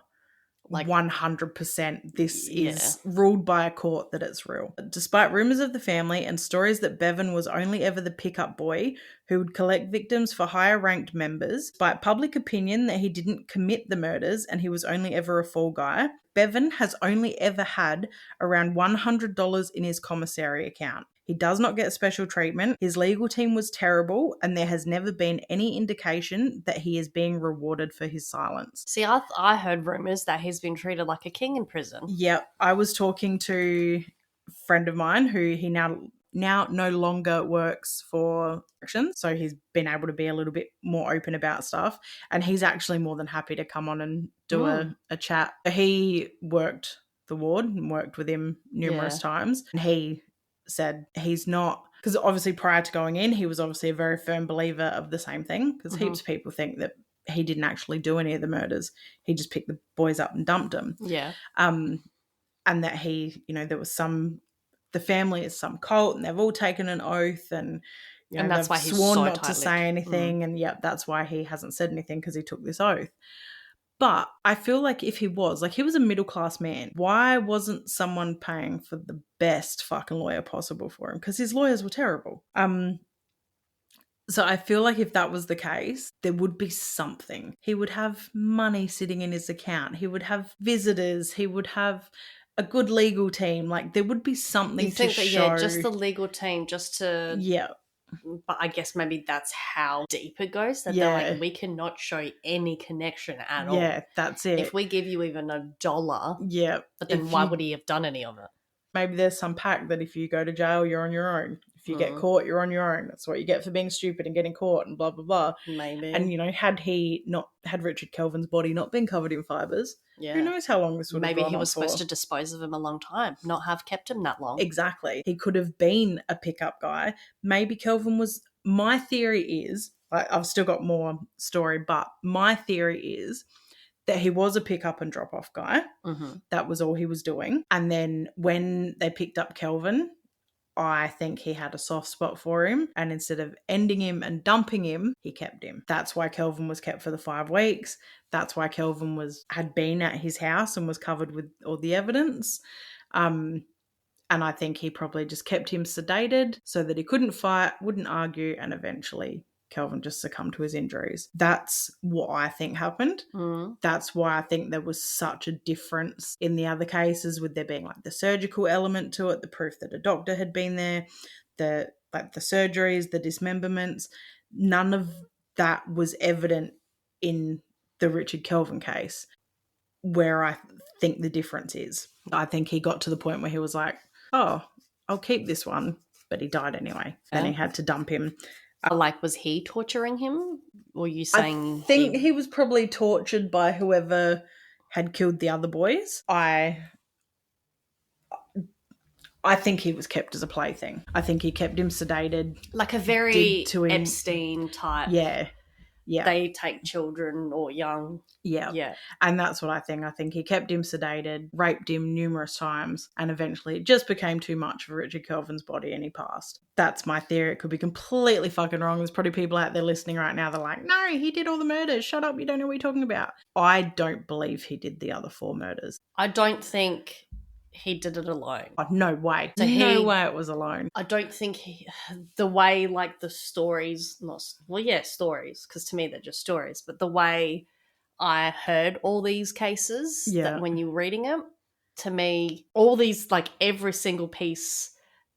100%. This is ruled by a court that it's real. Despite rumours of the family and stories that Bevan was only ever the pickup boy who would collect victims for higher ranked members, despite public opinion that he didn't commit the murders and he was only ever a fall guy, Bevan has only ever had around $100 in his commissary account. He does not get special treatment. His legal team was terrible, and there has never been any indication that he is being rewarded for his silence. See, I heard rumours that he's been treated like a king in prison. Yeah, I was talking to a friend of mine who he now no longer works for corrections, so he's been able to be a little bit more open about stuff, and he's actually more than happy to come on and do a chat. He worked the ward and worked with him numerous times, and he said he's not, because obviously prior to going in, he was obviously a very firm believer of the same thing, because heaps of people think that he didn't actually do any of the murders. He just picked the boys up and dumped them. Yeah. And that he, there was the family is some cult and they've all taken an oath and that's why he's sworn so not to say anything. And that's why he hasn't said anything, because he took this oath. But I feel like if he was a middle-class man, why wasn't someone paying for the best fucking lawyer possible for him? Because his lawyers were terrible. So I feel like if that was the case, there would be something. He would have money sitting in his account. He would have visitors. He would have a good legal team. Like, there would be something to show. Yeah, just the legal team, just to... Yeah. But I guess maybe that's how deep it goes, that they're like, we cannot show any connection at all. Yeah, that's it. If we give you even $1, but then why would he have done any of it? Maybe there's some pact that if you go to jail, you're on your own. If you get caught, you're on your own. That's what you get for being stupid and getting caught and blah, blah, blah. Maybe. And, had Richard Kelvin's body not been covered in fibres, who knows how long this would have gone on for. Maybe he was supposed to dispose of him a long time, not have kept him that long. Exactly. He could have been a pickup guy. Maybe Kelvin was... My theory is... I've still got more story, but my theory is that he was a pick-up and drop-off guy. Mm-hmm. That was all he was doing. And then when they picked up Kelvin, I think he had a soft spot for him. And instead of ending him and dumping him, he kept him. That's why Kelvin was kept for the 5 weeks. That's why Kelvin had been at his house and was covered with all the evidence. And I think he probably just kept him sedated so that he couldn't fight, wouldn't argue, and eventually Kelvin just succumbed to his injuries. That's what I think happened. That's why I think there was such a difference in the other cases, with there being like the surgical element to it, the proof that a doctor had been there, the surgeries, the dismemberments. None of that was evident in the Richard Kelvin case, where I think the difference is. I think he got to the point where he was like, oh, I'll keep this one, but he died anyway. Then he had to dump him. Was he torturing him? Or are you saying... I think he was probably tortured by whoever had killed the other boys. I think he was kept as a plaything. I think he kept him sedated. Like a very Epstein type. Yeah. Yeah. They take children or young. Yeah. Yeah. And that's what I think. I think he kept him sedated, raped him numerous times, and eventually it just became too much for Richard Kelvin's body and he passed. That's my theory. It could be completely fucking wrong. There's probably people out there listening right now that are like, no, he did all the murders. Shut up. You don't know what you're talking about. I don't believe he did the other 4 murders. I don't think he did it alone. Oh, no way. So no way it was alone. I don't think the way like the stories, stories, because to me they're just stories, but the way I heard all these cases, that when you're reading them, to me, all these, like every single piece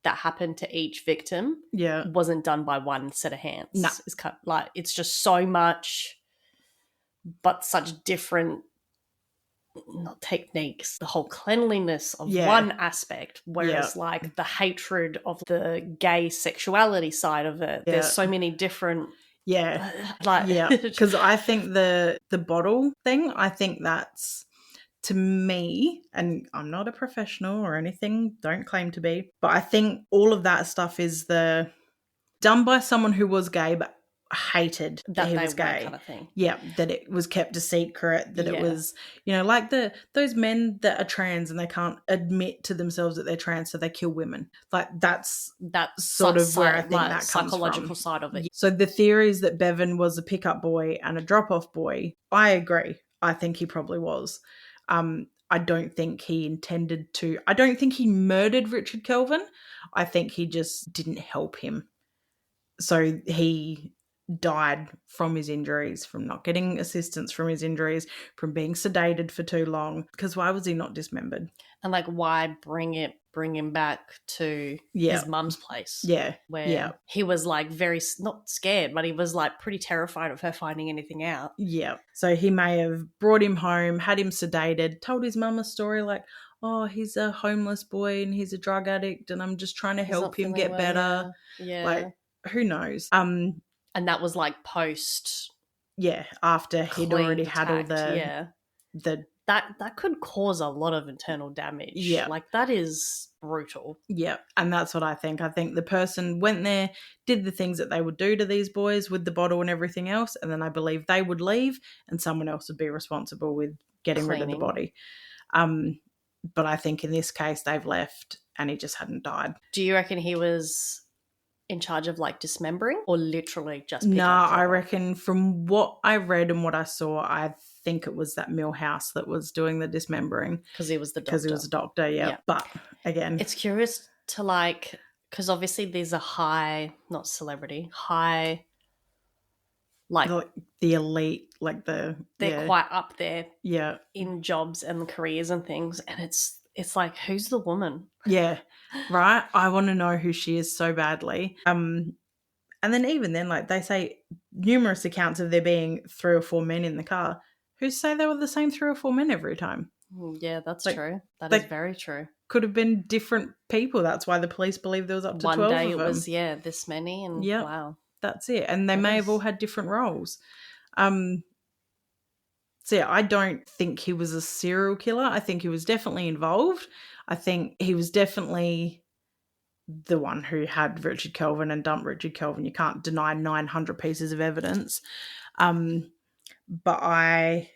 that happened to each victim wasn't done by one set of hands. No. It's just so much, but such different... not techniques, the whole cleanliness of one aspect, whereas like the hatred of the gay sexuality side of it, there's so many different because I think the bottle thing, I think that's, to me, and I'm not a professional or anything, don't claim to be, but I think all of that stuff is done by someone who was gay but hated that he was gay, kind of thing. Yeah, that it was kept a secret, that it was, like those men that are trans and they can't admit to themselves that they're trans, so they kill women. Like that's sort of where I think that comes from. Psychological side of it. So the theories that Bevan was a pickup boy and a drop-off boy, I agree. I think he probably was. I don't think he intended to. I don't think he murdered Richard Kelvin. I think he just didn't help him. So he died from his injuries, from not getting assistance from his injuries, from being sedated for too long. Because why was he not dismembered? And like, why bring him back to his mum's place? Yeah. Where he was like very, not scared, but he was like pretty terrified of her finding anything out. Yeah. So he may have brought him home, had him sedated, told his mum a story like, oh, he's a homeless boy and he's a drug addict and I'm just trying to help him get better. Yeah. Like, who knows? And that was like post. Yeah, after he'd already had all the that could cause a lot of internal damage. Yeah. Like that is brutal. Yeah. And that's what I think. I think the person went there, did the things that they would do to these boys with the bottle and everything else, and then I believe they would leave and someone else would be responsible with getting rid of the body. But I think in this case they've left and he just hadn't died. Do you reckon he was in charge of like dismembering or literally just pick up? I reckon from what I read and what I saw, I think it was that Millhouse that was doing the dismembering. Because he was the doctor. Because he was a doctor, yeah. But again, it's curious to like, because obviously these are high, not celebrity, high, like the elite, like they're quite up there in jobs and careers and things. And it's like, who's the woman? Yeah, right? I want to know who she is so badly. And then even then, like they say numerous accounts of there being 3 or 4 men in the car. Who say they were the same 3 or 4 men every time? Yeah, that's true. That is very true. could have been different people. That's why the police believe there was up to 12 of them. One day it was, this many, and wow. That's it. And they may have all had different roles. So, yeah, I don't think he was a serial killer. I think he was definitely involved. I think he was definitely the one who had Richard Kelvin and dumped Richard Kelvin. You can't deny 900 pieces of evidence. But I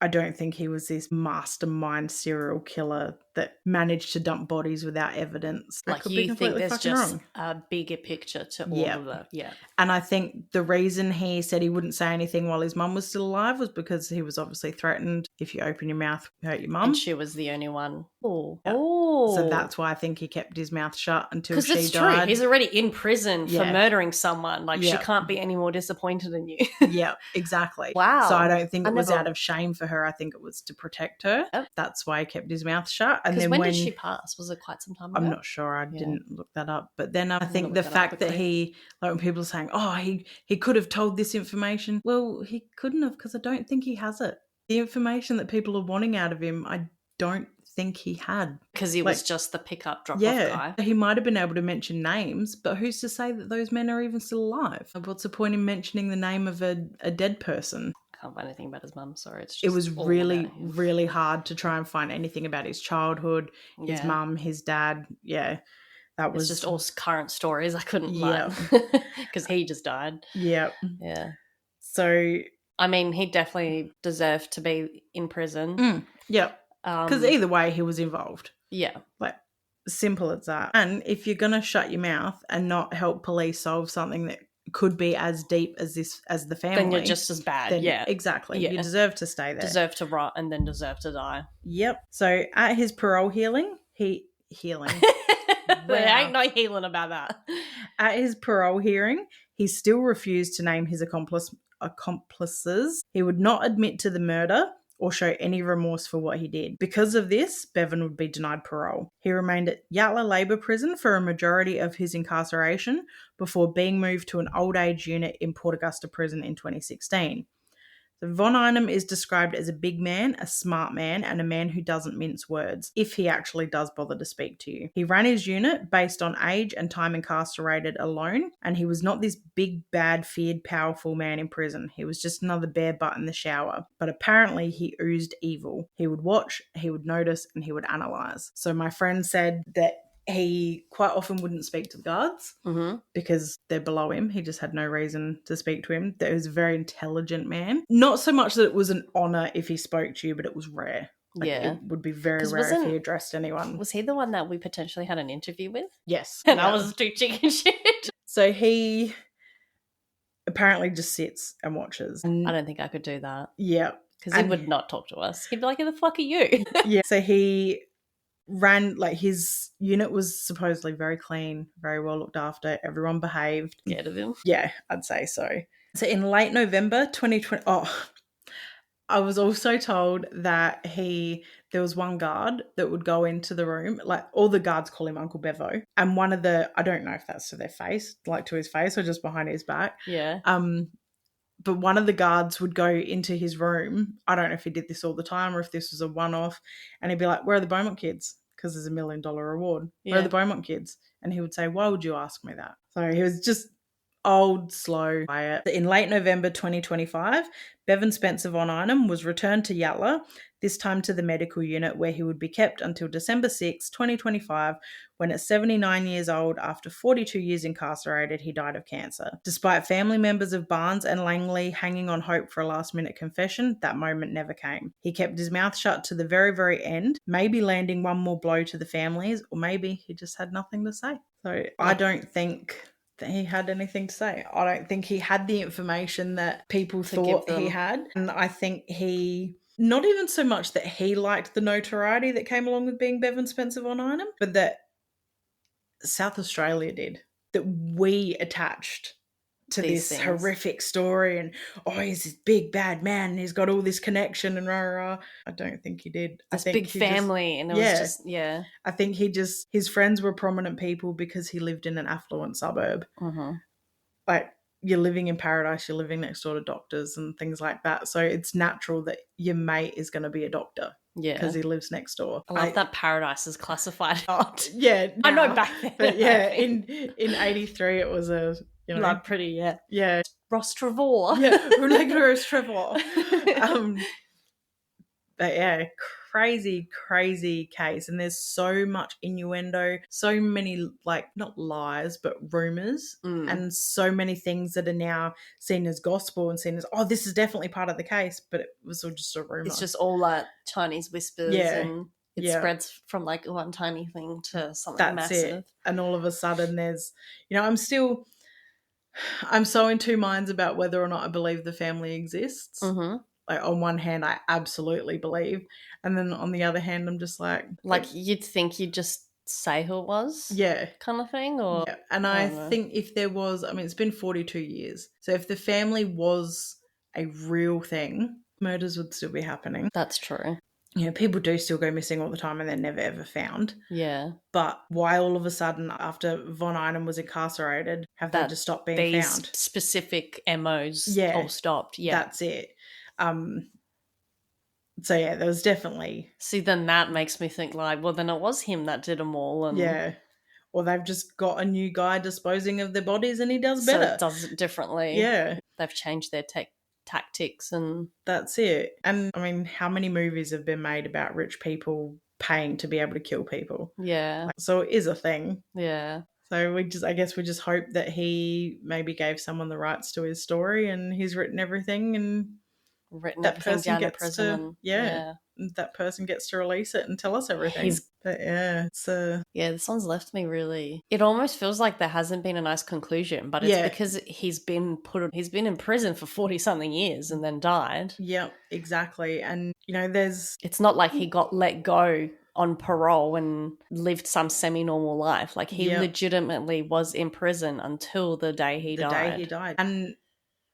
don't think he was this mastermind serial killer that managed to dump bodies without evidence. Like, you think there's just a bigger picture to all of that. Yeah. And I think the reason he said he wouldn't say anything while his mum was still alive was because he was obviously threatened. If you open your mouth, hurt your mum. And she was the only one. Oh. Yeah. Oh. So that's why I think he kept his mouth shut until she died. Because it's true. He's already in prison for murdering someone. Like, she can't be any more disappointed in you. Yeah, exactly. Wow. So I don't think it was out of shame for her. I think it was to protect her. Oh. That's why he kept his mouth shut. And then when did she pass? Was it quite some time ago? I'm not sure. I didn't look that up. But then I think the fact that he, like when people are saying, oh, he could have told this information. Well, he couldn't have, because I don't think he has it. The information that people are wanting out of him, I don't think he had. Because he was just the pickup drop-off guy. He might have been able to mention names, but who's to say that those men are even still alive? What's the point in mentioning the name of a dead person? Can't find anything about his mum. Sorry, it's just it was really, really hard to try and find anything about his childhood, his mum, his dad. Yeah, that was just all current stories. I couldn't lie because he just died. Yeah. So, I mean, he definitely deserved to be in prison. Yeah, because either way, he was involved. Yeah, like simple as that. And if you're gonna shut your mouth and not help police solve something that could be as deep as the family, then you're just as bad. Exactly. You deserve to stay there, deserve to rot, and then deserve to die. Yep. So at his parole hearing, there ain't no healing about that. At his parole hearing, he still refused to name his accomplices. He would not admit to the murder or show any remorse for what he did. Because of this, Bevan would be denied parole. He remained at Yatala Labour Prison for a majority of his incarceration before being moved to an old age unit in Port Augusta Prison in 2016. So Von Einem is described as a big man, a smart man, and a man who doesn't mince words, if he actually does bother to speak to you. He ran his unit based on age and time incarcerated alone, and he was not this big, bad, feared, powerful man in prison. He was just another bare butt in the shower. But apparently he oozed evil. He would watch, he would notice, and he would analyse. So my friend said that he quite often wouldn't speak to the guards because they're below him. He just had no reason to speak to him. That he was a very intelligent man. Not so much that it was an honour if he spoke to you, but it was rare. It would be very rare if he addressed anyone. Was he the one that we potentially had an interview with? Yes. And I was too chicken shit. So he apparently just sits and watches. I don't think I could do that. Yeah. Because he would not talk to us. He'd be like, who the fuck are you? Yeah. So he ran, like, his unit was supposedly very clean, very well looked after. Everyone behaved. Scared of him? Yeah, I'd say so. So in late November 2020, I was also told that there was one guard that would go into the room, like all the guards call him Uncle Bevo, and one of the, I don't know if that's to their face, like to his face or just behind his back. Yeah. But one of the guards would go into his room. I don't know if he did this all the time or if this was a one-off, and he'd be like, where are the Beaumont kids? Because there's $1 million reward. Yeah. Where are the Beaumont kids? And he would say, why would you ask me that? So he was just old, slow, quiet. In late November 2025, Bevan Spencer Von Einem was returned to Yatala, this time to the medical unit where he would be kept until December 6, 2025, when at 79 years old, after 42 years incarcerated, he died of cancer. Despite family members of Barnes and Langley hanging on hope for a last-minute confession, that moment never came. He kept his mouth shut to the very, very end, maybe landing one more blow to the families, or maybe he just had nothing to say. So I don't think that he had anything to say. I don't think he had the information that people thought he had. And I think not even so much that he liked the notoriety that came along with being Bevan Spencer Von Einem, but that South Australia did, that we attached to this horrific story, and he's this big bad man and he's got all this connection and rah, rah. I don't think he did. This big family, and it was just I think his friends were prominent people because he lived in an affluent suburb. Mm-hmm. Like, you're living in paradise, you're living next door to doctors and things like that. So it's natural that your mate is going to be a doctor. Yeah. Because he lives next door. I love that paradise is classified art. Yeah. Now, I know back then. But yeah, in 83 it was a, like pretty, yeah. Yeah. Ross Trevor. Yeah. Ross Trevor. But yeah, crazy case. And there's so much innuendo, so many, like, not lies, but rumors, and so many things that are now seen as gospel and seen as, oh, this is definitely part of the case, but it was all just a rumor. It's just all like Chinese whispers, and it spreads from like one tiny thing to something massive. It. And all of a sudden there's, I'm so in two minds about whether or not I believe the family exists. Mm-hmm. Like, on one hand, I absolutely believe. And then on the other hand, I'm just like... you'd think you'd just say who it was? Yeah. Kind of thing? Or yeah. And I think if there was... I mean, it's been 42 years. So if the family was a real thing, murders would still be happening. That's true. People do still go missing all the time and they're never, ever found. Yeah. But why all of a sudden, after Von Einem was incarcerated, have they just stopped being found? These specific MOs all stopped. Yeah. That's it. So yeah, there was definitely... See, then that makes me think like, well, then it was him that did them all. And... Yeah. Or they've just got a new guy disposing of their bodies and he does better. So it does it differently. Yeah. They've changed their tactics and... That's it. And I mean, how many movies have been made about rich people paying to be able to kill people? Yeah. So it is a thing. Yeah. So I guess we just hope that he maybe gave someone the rights to his story and he's written everything and... that person gets to that person gets to release it and tell us everything. But yeah, it's this one's left me really... It almost feels like there hasn't been a nice conclusion, but it's because he's been in prison for 40-something years and then died. Yeah, exactly. And there's... It's not like he got let go on parole and lived some semi-normal life. Like, he legitimately was in prison until the day he died. And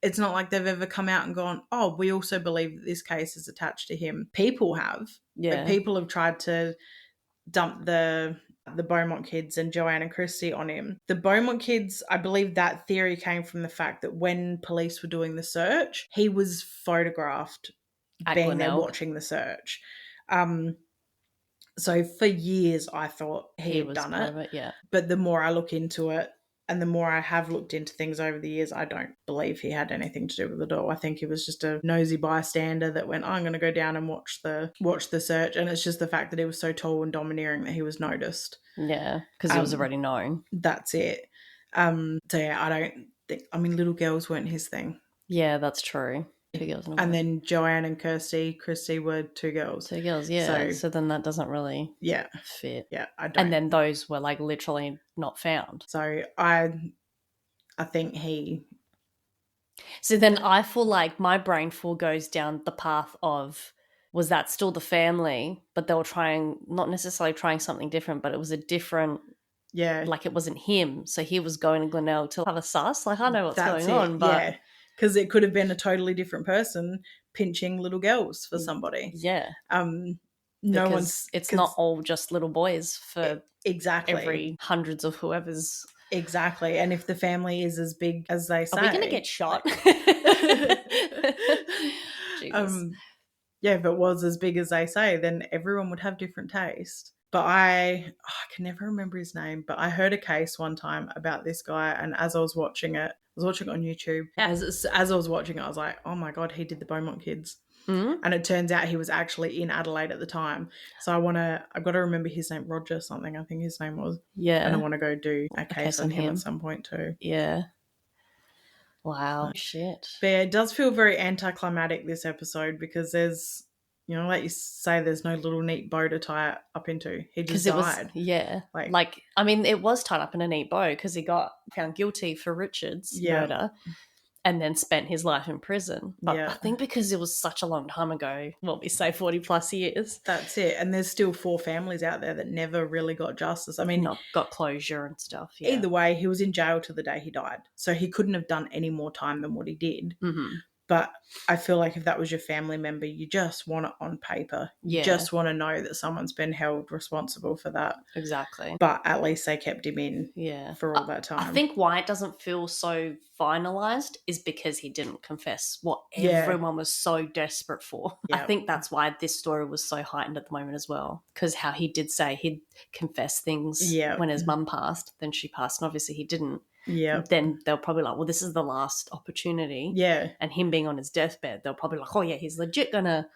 it's not like they've ever come out and gone, oh, we also believe that this case is attached to him. People have. Yeah. Like, people have tried to dump the Beaumont kids and Joanne and Christy on him. The Beaumont kids, I believe that theory came from the fact that when police were doing the search, he was photographed being there watching the search. So for years I thought he had done it. Yeah. But the more I look into it, and the more I have looked into things over the years, I don't believe he had anything to do with it all. I think he was just a nosy bystander that went, I'm going to go down and watch the search. And it's just the fact that he was so tall and domineering that he was noticed. Yeah, because he was already known. That's it. So yeah, I don't think... I mean, little girls weren't his thing. Yeah, that's true. 2 girls. And then Joanne and Christy were 2 girls. 2 girls, yeah. So then that doesn't really fit. Yeah, I don't. And then those were like literally not found. So I think he... So then I feel like my brain full goes down the path of, was that still the family, but they were not necessarily trying something different, but it was a different... Yeah. Like, it wasn't him. So he was going to Glenelg to have a sus. Like, I know what's going on, but... Yeah. Because it could have been a totally different person pinching little girls for somebody. Yeah. It's not all just little boys for exactly every hundreds of whoever's. Exactly. And if the family is as big as they say... Are we going to get shot? Yeah, if it was as big as they say, then everyone would have different taste. But I can never remember his name, but I heard a case one time about this guy, and as I was watching it on YouTube. As I was watching it, I was like, oh my God, he did the Beaumont kids. Mm-hmm. And it turns out he was actually in Adelaide at the time. So I've got to remember his name, Roger something, I think his name was. Yeah. And I want to go do a case on him at some point too. Yeah. Wow. Shit. But yeah, it does feel very anticlimactic, this episode, because there's... like you say, there's no little neat bow to tie it up into. He just died. Like, I mean, it was tied up in a neat bow because he got found guilty for Richard's murder and then spent his life in prison. But I think because it was such a long time ago, we say 40 plus years. That's it. And there's still 4 families out there that never really got justice. I mean... Not got closure and stuff. Yeah. Either way, he was in jail till the day he died. So he couldn't have done any more time than what he did. Mm-hmm. But I feel like if that was your family member, you just want it on paper. You just want to know that someone's been held responsible for that. Exactly. But at least they kept him in for all that time. I think why it doesn't feel so finalised is because he didn't confess what everyone was so desperate for. I think that's why this story was so heightened at the moment as well, because how he did say he'd confess things when his mum passed, then she passed, and obviously he didn't. Then they'll probably like, well, this is the last opportunity. And him being on his deathbed, they'll probably like, oh yeah, he's legit gonna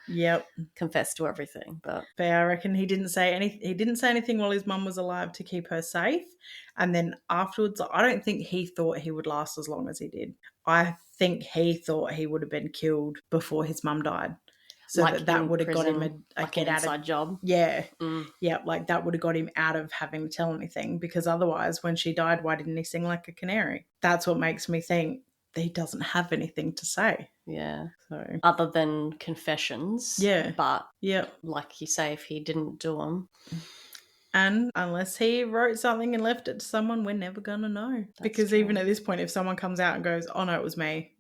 confess to everything. But I reckon he didn't say anything while his mum was alive to keep her safe. And then afterwards, I don't think he thought he would last as long as he did. I think he thought he would have been killed before his mum died. So like that would have got him a get out inside job. Yeah. Like that would have got him out of having to tell anything, because otherwise when she died, why didn't he sing like a canary? That's what makes me think that he doesn't have anything to say. Yeah. So other than confessions. Yeah. But like you say, if he didn't do them. And unless he wrote something and left it to someone, we're never going to know. That's because true. Even at this point, if someone comes out and goes, oh no, it was me.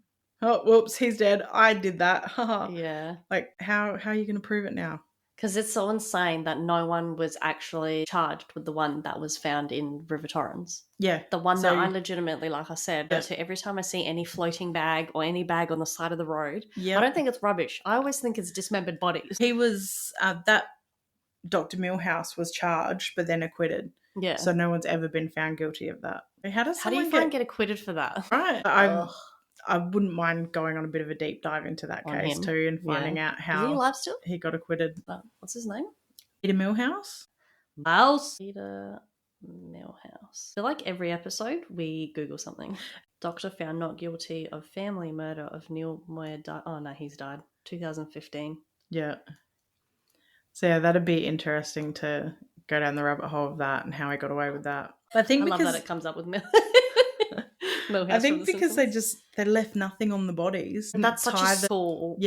Oh, whoops, he's dead. I did that. Yeah. Like, how are you going to prove it now? Because it's so insane that no one was actually charged with the one that was found in River Torrens. Yeah. The one that I legitimately, like I said, go to every time I see any floating bag or any bag on the side of the road, I don't think it's rubbish. I always think it's dismembered bodies. He was, that Dr. Millhouse was charged but then acquitted. Yeah. So no one's ever been found guilty of that. How do you get acquitted for that? Right. I wouldn't mind going on a bit of a deep dive into that case too and finding out how Is he alive still? He got acquitted. What's his name? Peter Millhouse? Peter Millhouse. I feel like every episode we Google something. Doctor found not guilty of family murder of Neil Moyer. Oh no, he's died. 2015. Yeah. So yeah, that'd be interesting to go down the rabbit hole of that and how he got away with that. I love that it comes up with Millhouse. I think because they left nothing on the bodies. And that's such a full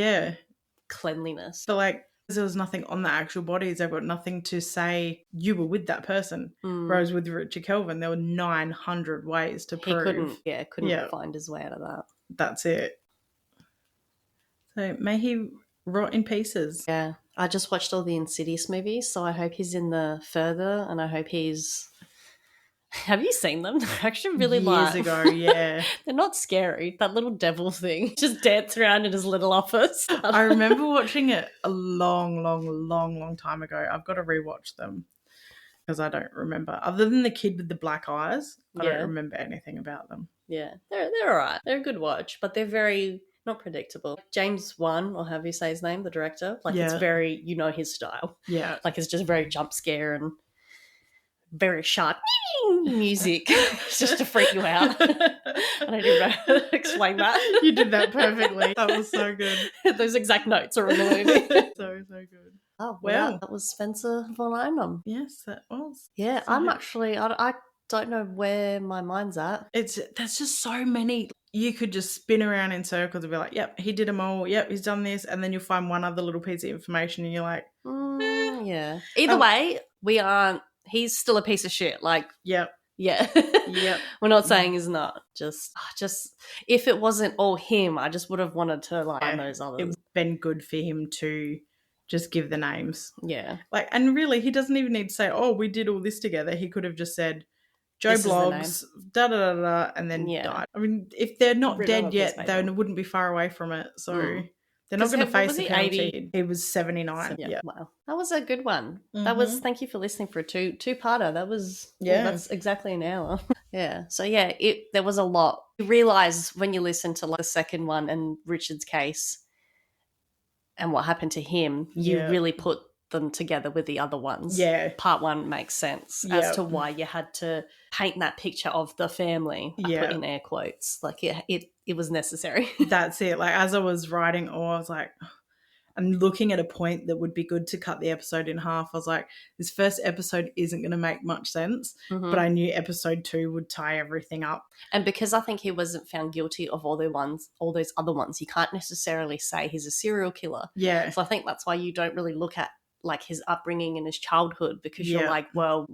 cleanliness. So like there was nothing on the actual bodies. They've got nothing to say you were with that person. Whereas with Richard Kelvin, there were 900 ways to prove. He couldn't find his way out of that. That's it. So may he rot in pieces. Yeah. I just watched all the Insidious movies, so I hope he's in the further, and I hope he's... Have you seen them? They're actually really years ago, yeah. They're not scary. That little devil thing just dance around in his little office. I remember watching it a long time ago. I've got to rewatch them because I don't remember. Other than the kid with the black eyes, I don't remember anything about them. Yeah, they're all right. They're a good watch, but they're very not predictable. James Wan, or however you say his name, the director, it's very, his style. Yeah. Like it's just very jump scare and very sharp music just to freak you out. I don't even know how to explain that. You did that perfectly. That was so good. Those exact notes are in the movie. So good. Oh, wow. That was Spencer Von Einem. Yes, that was. Yeah, so I'm actually, I don't know where my mind's at. There's just so many. You could just spin around in circles and be like, yep, he did them all. Yep, he's done this. And then you'll find one other little piece of information and you're like, yeah. Either way, he's still a piece of shit. Like, yep. Yeah. Yep. We're not saying he's not. Just if it wasn't all him, I just would have wanted to find those others. It would have been good for him to just give the names. Yeah. And really, he doesn't even need to say, oh, we did all this together. He could have just said, Joe Blogs, da-da-da-da, and then died. I mean, if they're not dead yet, they wouldn't be far away from it. So they're not going to face a penalty. He was 79. Yeah. Wow. That was a good one. That was, thank you for listening for a two-parter. That was, that's exactly an hour. Yeah. So yeah, there was a lot. You realise when you listen to the second one and Richard's case and what happened to him, you really put them together with the other ones. Yeah. Part one makes sense as to why you had to paint that picture of the family. I put in air quotes. Like it was necessary. That's it. Like as I was writing, I was like, I'm looking at a point that would be good to cut the episode in half. I was like, this first episode isn't going to make much sense, but I knew episode 2 would tie everything up. And because I think he wasn't found guilty of all those other ones, you can't necessarily say he's a serial killer. Yeah. So I think that's why you don't really look at his upbringing and his childhood, because you're like, well,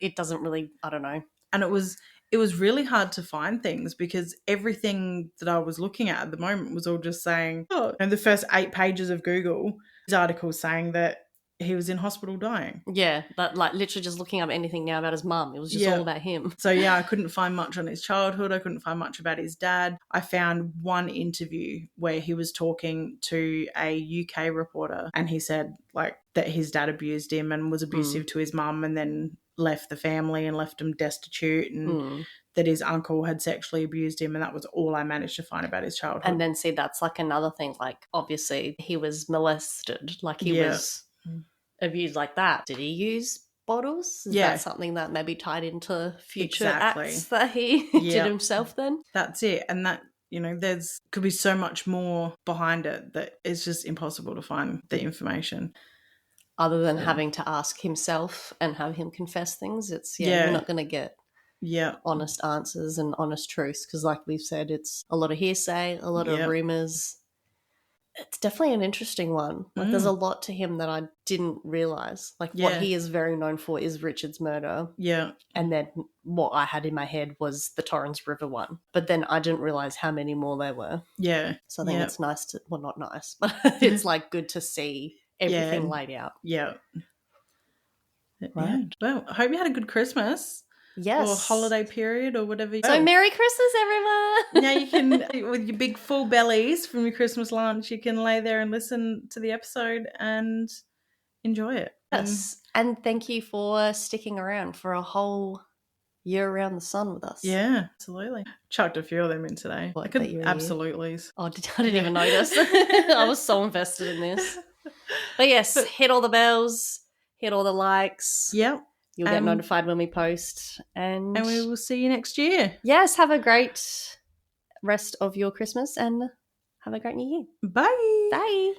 it doesn't really, I don't know. And it was it was really hard to find things because everything that I was looking at the moment was all just saying, the first 8 pages of Google, this article saying that he was in hospital dying. Yeah, but like literally just looking up anything now about his mum. It was just all about him. So I couldn't find much on his childhood. I couldn't find much about his dad. I found one interview where he was talking to a UK reporter and he said like that his dad abused him and was abusive to his mum and then left the family and left him destitute and that his uncle had sexually abused him, and that was all I managed to find about his childhood. And then see, that's like another thing, like obviously he was molested, like he was abused like that. Did he use bottles? Is that something that maybe tied into future acts that he did himself then? That's it. And that, there's could be so much more behind it that it's just impossible to find the information. Other than having to ask himself and have him confess things, it's you're not going to get honest answers and honest truths because like we've said, it's a lot of hearsay, a lot of rumours. It's definitely an interesting one. Like there's a lot to him that I didn't realise. Like what he is very known for is Richard's murder. Yeah. And then what I had in my head was the Torrens River one. But then I didn't realise how many more there were. Yeah. So I think it's nice to, well, not nice, but it's like good to see everything laid out. Yeah. Right. Well, I hope you had a good Christmas. Yes. Or holiday period or whatever. So Merry Christmas, everyone. Now you can, with your big full bellies from your Christmas lunch, you can lay there and listen to the episode and enjoy it. Yes. And thank you for sticking around for a whole year around the sun with us. Yeah, absolutely. Chucked a few of them in today. Absolutely. Oh, I didn't even notice. I was so invested in this. But yes, hit all the bells, hit all the likes. Yep. You'll get notified when we post. And we will see you next year. Yes, have a great rest of your Christmas and have a great new year. Bye. Bye.